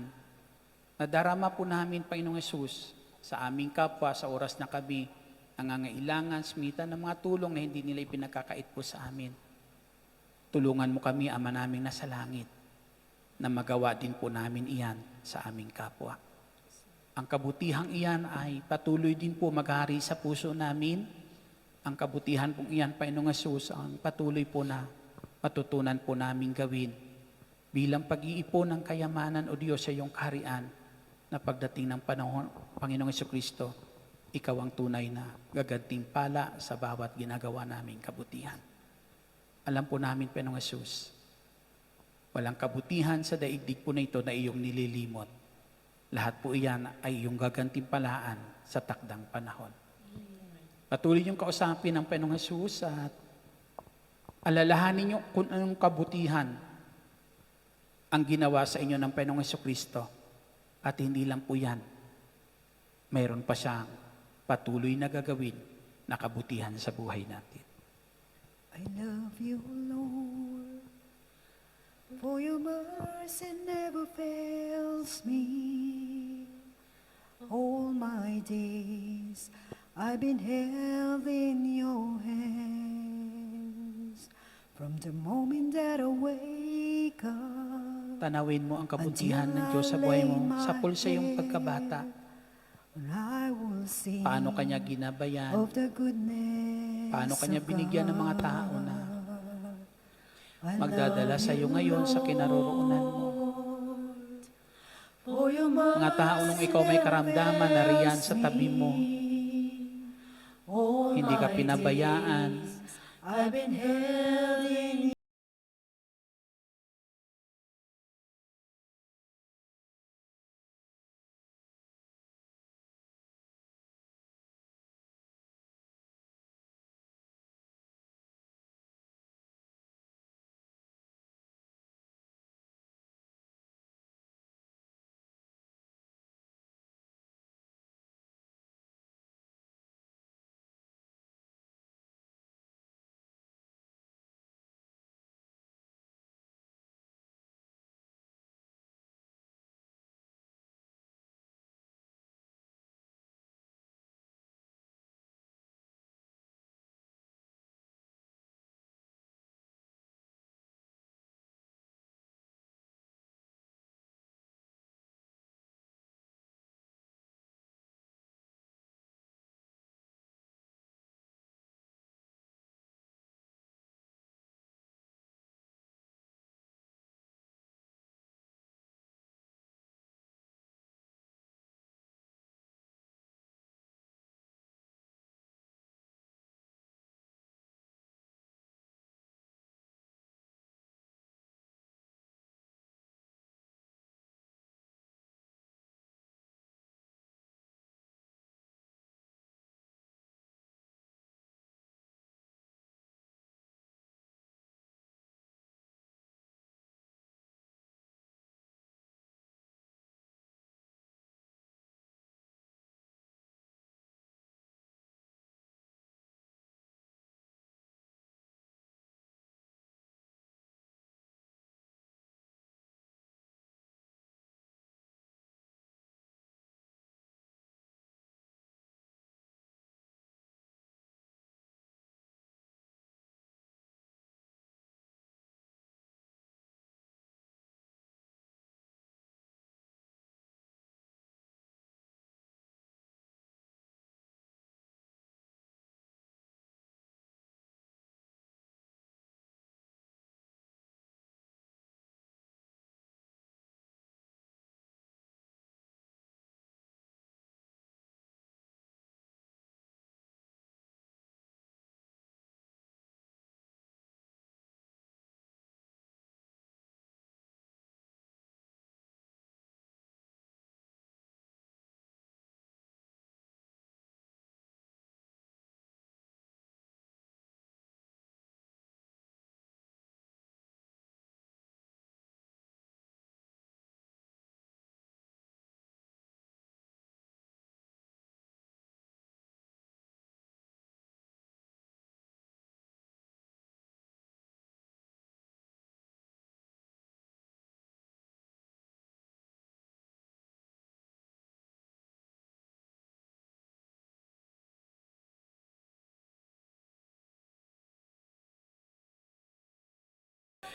nadarama po namin, Panginoong Yesus, sa aming kapwa sa oras na kami nangangailangan, simitan ng mga tulong na hindi nila ipinagkakait po sa amin. Tulungan mo kami, Ama naming nasa langit, na magawa din po namin iyan sa aming kapwa. Ang kabutihang iyan ay patuloy din po maghari sa puso namin. Ang kabutihan pong iyan, Panginoong Yesus, ang patuloy po na matutunan po namin gawin bilang pag-iipon ng kayamanan, O Diyos, sa iyong kaharian, na pagdating ng panahon, Panginoong Jesucristo, ikaw ang tunay na gagantimpala sa bawat ginagawa naming kabutihan. Alam po namin, Panginoong Jesus, walang kabutihan sa daigdig po na ito na iyong nililimot. Lahat po iyan ay iyong gagantimpalaan sa takdang panahon. Patuloy niyong kausapin ng Panginoong Jesus at alalahanin niyo kung anong kabutihan ang ginawa sa inyo ng Panginoong Jesucristo. At hindi lang po yan, mayroon pa siyang patuloy na gagawin na kabutihan sa buhay natin. I love you, Lord, for your mercy never fails me. All my days I've been held in your hands. From the moment that I wake up, Tanawin mo ang kabutihan ng Diyos sa buhay mo, sa pulsa yung pagkabata. I will sing Paano kanya ginabayan, of the goodness paano kanya of binigyan ng mga God. tao na I magdadala love sa iyo you, ngayon sa kinaroroonan mo. Lord, for your Mga tao nung ikaw may karamdaman, nariyan sa tabi mo. all Hindi ka my pinabayaan. days I've been held in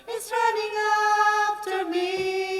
It's running after me.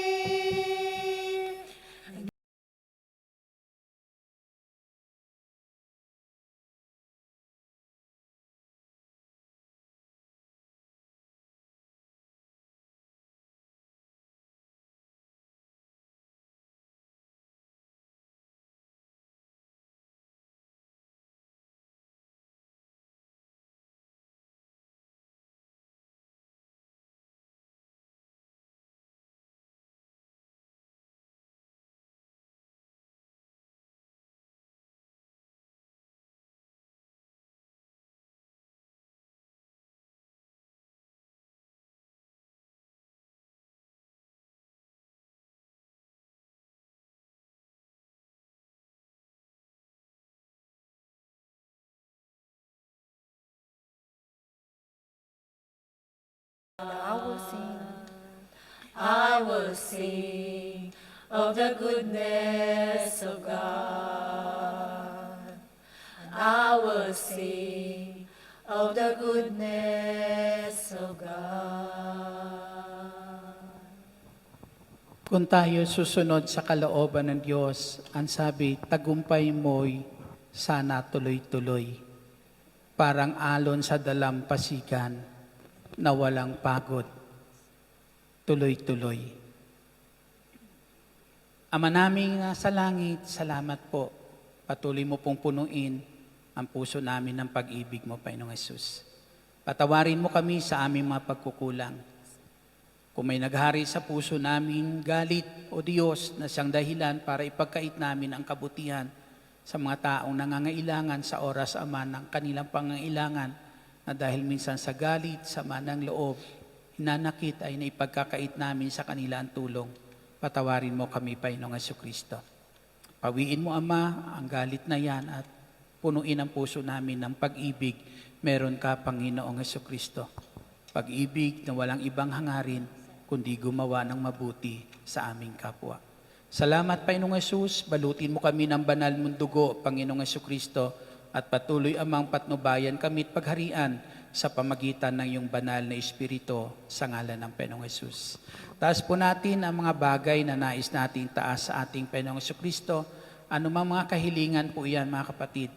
I will sing. I will sing of the goodness of God. I will sing of the goodness of God. Kung tayo susunod sa kalooban ng Diyos, ang sabi, tagumpay mo'y sana tuloy-tuloy. Parang alon sa dalampasigan na walang pagod. Tuloy-tuloy. Ama naming nasa langit, salamat po. Patuloy mo pong punuin ang puso namin ng pag-ibig mo, Panginoong Hesus. Patawarin mo kami sa aming mga pagkukulang. Kung may naghari sa puso namin galit o Diyos na siyang dahilan para ipagkait namin ang kabutihan sa mga taong nangangailangan sa oras, Ama, ng kanilang pangangailangan na dahil minsan sa galit, sama ng loob, hinanakit ay naipagkakait namin sa kanila ang tulong. Patawarin mo kami, Panginoong Jesucristo. Pawiin mo, Ama, ang galit na yan at punuin ang puso namin ng pag-ibig. Meron ka, Panginoong Jesucristo. Pag-ibig na walang ibang hangarin, kundi gumawa ng mabuti sa aming kapwa. Salamat, Panginoong Hesus. Balutin mo kami ng banal mong dugo, Panginoong Jesucristo, at patuloy, Amang, patnubayan kami at pagharian sa pamagitan ng iyong banal na Espiritu sa ngalan ng Panginoong Hesus. Taas po natin ang mga bagay na nais nating taas sa ating Panginoong Jesucristo. Ano mang mga kahilingan po iyan, mga kapatid,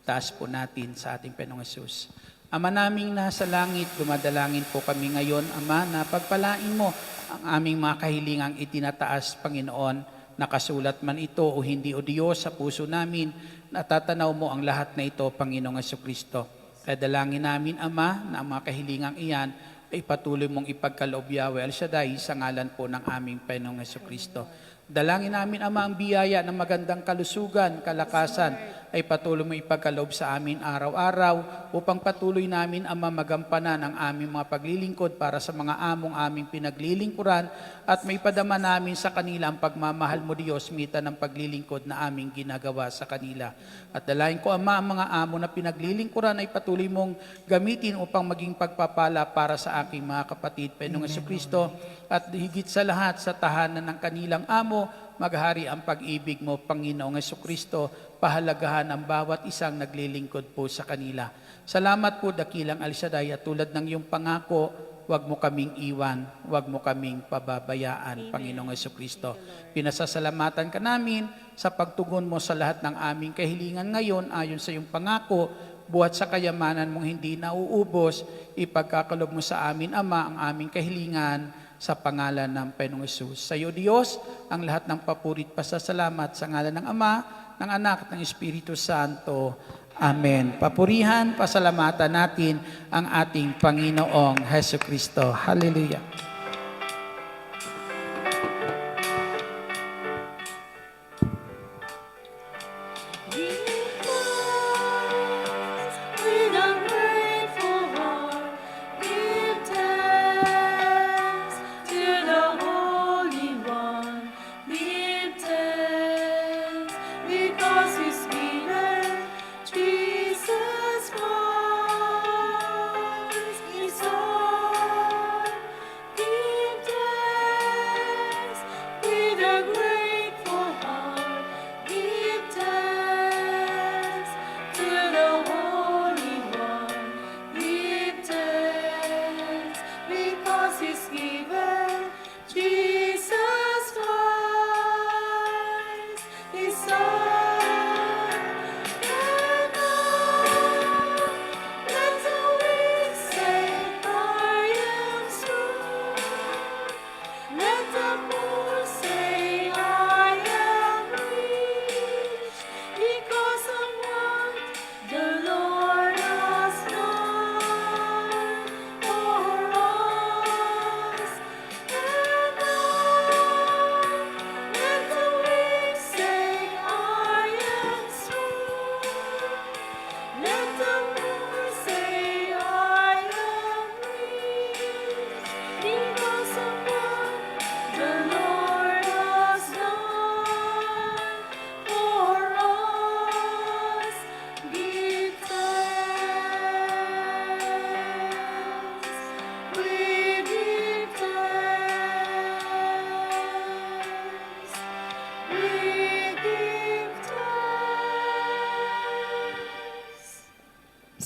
taas po natin sa ating Panginoong Hesus. Ama naming nasa langit, dumadalangin po kami ngayon, Ama, na pagpalain mo ang aming mga kahilingang itinataas, Panginoon, nakasulat man ito o hindi, o Diyos, sa puso namin, natatanaw mo ang lahat na ito, Panginoong Jesucristo. Kaya dalangin namin, Ama, na ang mga kahilingang iyan ay patuloy mong ipagkaloob, Yahweh El Shaddai, sa ngalan po ng aming Panginoong Jesucristo. Dalangin namin, Ama, ang biyaya ng magandang kalusugan, kalakasan, ay patuloy mo ipagkaloob sa amin araw-araw upang patuloy namin, Ama, magampanan ang aming mga paglilingkod para sa mga among aming pinaglilingkuran at may padama namin sa kanila ang pagmamahal mo, Diyos, mita ng paglilingkod na aming ginagawa sa kanila. At dalayan ko, Ama, ang mga amo na pinaglilingkuran ay patuloy mong gamitin upang maging pagpapala para sa aking mga kapatid, Panginoong Jesucristo, at higit sa lahat sa tahanan ng kanilang amo, maghari ang pag-ibig mo, Panginoong Jesucristo, pahalagahan ang bawat isang naglilingkod po sa kanila. Salamat po, dakilang El Shaddai, at tulad ng iyong pangako, huwag mo kaming iwan, huwag mo kaming pababayaan, Panginoong Jesucristo. Pinasasalamatan ka namin sa pagtugon mo sa lahat ng aming kahilingan ngayon ayon sa iyong pangako, buhat sa kayamanan mong hindi nauubos, ipagkakalob mo sa amin, Ama, ang aming kahilingan sa pangalan ng Panginoong Hesus. Sa iyo, Diyos, ang lahat ng papurit pasasalamat sa ngalan ng Ama, ng Anak, at ng Espiritu Santo. Amen. Papurihan, pasalamatan natin ang ating Panginoong Jesucristo. Hallelujah. With a grateful heart, give thanks to the Holy One. Give thanks because His Spirit, Jesus Christ, is all.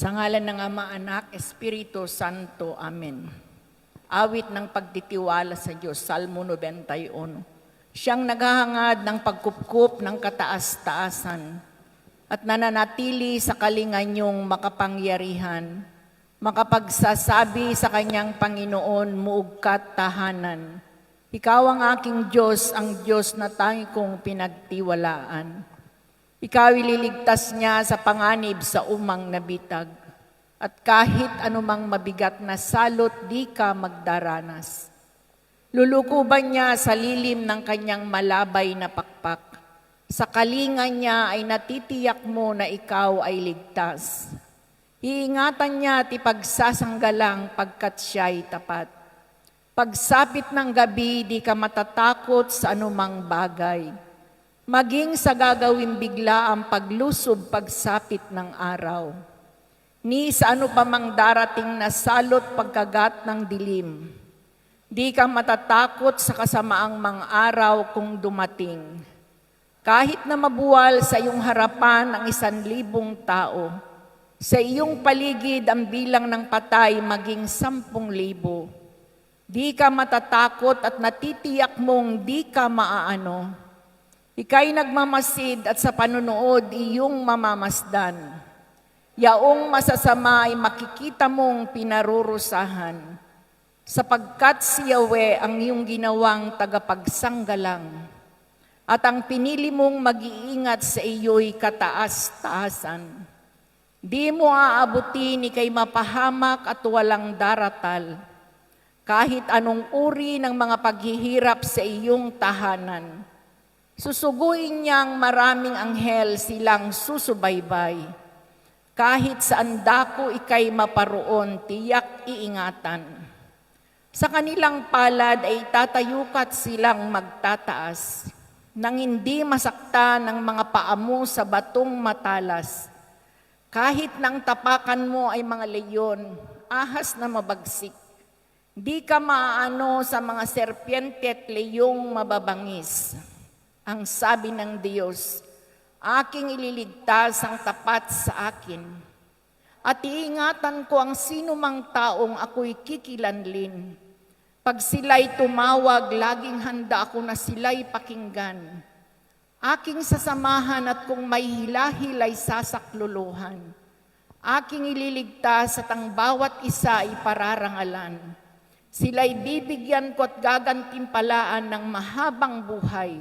Sa ngalan ng Ama, Anak, Espiritu Santo. Amen. Awit ng pagtitiwala sa Diyos, Salmo 91. Siyang naghahangad ng pagkupkup ng kataas-taasan at nananatili sa kalinganyong makapangyarihan, makapagsasabi sa kanyang Panginoon, muugkat tahanan. Ikaw ang aking Diyos, ang Diyos na tangi kong pinagtiwalaan. Ikaw ililigtas niya sa panganib sa umang nabitag. At kahit anumang mabigat na salot, di ka magdaranas. Lulukuban niya sa lilim ng kanyang malabay na pakpak. Sa kalinga niya ay natitiyak mo na ikaw ay ligtas. Iingatan niya at ipagsasanggalang pagkat siya'y tapat. Pagsapit ng gabi, di ka matatakot sa anumang bagay. Maging sa gagawin bigla ang paglusob pagsapit ng araw. Ni sa ano pa mang darating na salot pagkagat ng dilim. Di ka matatakot sa kasamaang mga araw kung dumating. Kahit na mabuwal sa iyong harapan ang 1,000 tao, sa iyong paligid ang bilang ng patay maging 10,000. Di ka matatakot at natitiyak mong di ka maaano. Ika'y nagmamasid at sa panunood iyong mamamasdan. Yaong masasama ay makikita mong pinarurusahan, sapagkat si Yahweh ang iyong ginawang tagapagsanggalang, at ang pinili mong mag-iingat sa iyo'y kataas-taasan. Di mo aabutin ika'y mapahamak at walang daratal, kahit anong uri ng mga paghihirap sa iyong tahanan. Susuguin niyang maraming anghel silang susubaybay. Kahit saan dako ika'y maparoon, tiyak iingatan. Sa kanilang palad ay tatayukat silang magtataas, nang hindi masakta ng mga paa mo sa batong matalas. Kahit nang tapakan mo ay mga leyon, ahas na mabagsik. Di ka maaano sa mga serpiente at leyong mababangis. Ang sabi ng Diyos, aking ililigtas ang tapat sa akin. At iingatan ko ang sino mang taong ako'y kikilanlin. Pag sila'y tumawag, laging handa ako na sila'y pakinggan. Aking sasamahan at kung may hilahil ay sasakluluhan. Aking ililigtas at ang bawat isa ay pararangalan. Sila'y bibigyan ko at gagantimpalaan ng mahabang buhay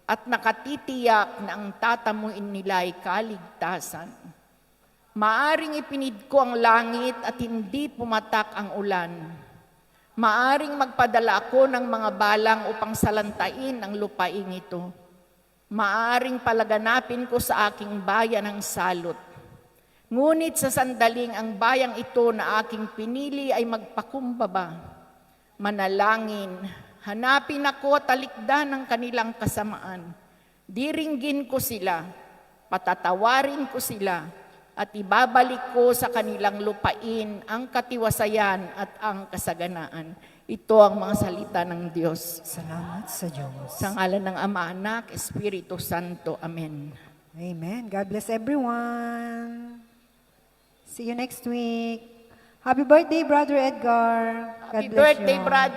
at nakatitiyak na ang tatamuin nila ay kaligtasan. Maaring ipinid ko ang langit at hindi pumatak ang ulan. Maaring magpadala ako ng mga balang upang salantain ang lupaing ito. Maaring palaganapin ko sa aking bayan ang salot. Ngunit sa sandaling ang bayang ito na aking pinili ay magpakumbaba. Manalangin, hanapin ako at talikdan ng kanilang kasamaan. Diringgin ko sila, patatawarin ko sila, at ibabalik ko sa kanilang lupain ang katiwasayan at ang kasaganaan. Ito ang mga salita ng Diyos. Salamat sa Diyos. Sa ngalan ng Ama, Anak, Espiritu Santo. Amen. Amen. God bless everyone. See you next week. Happy birthday, Brother Edgar. God Happy bless birthday, you. brother.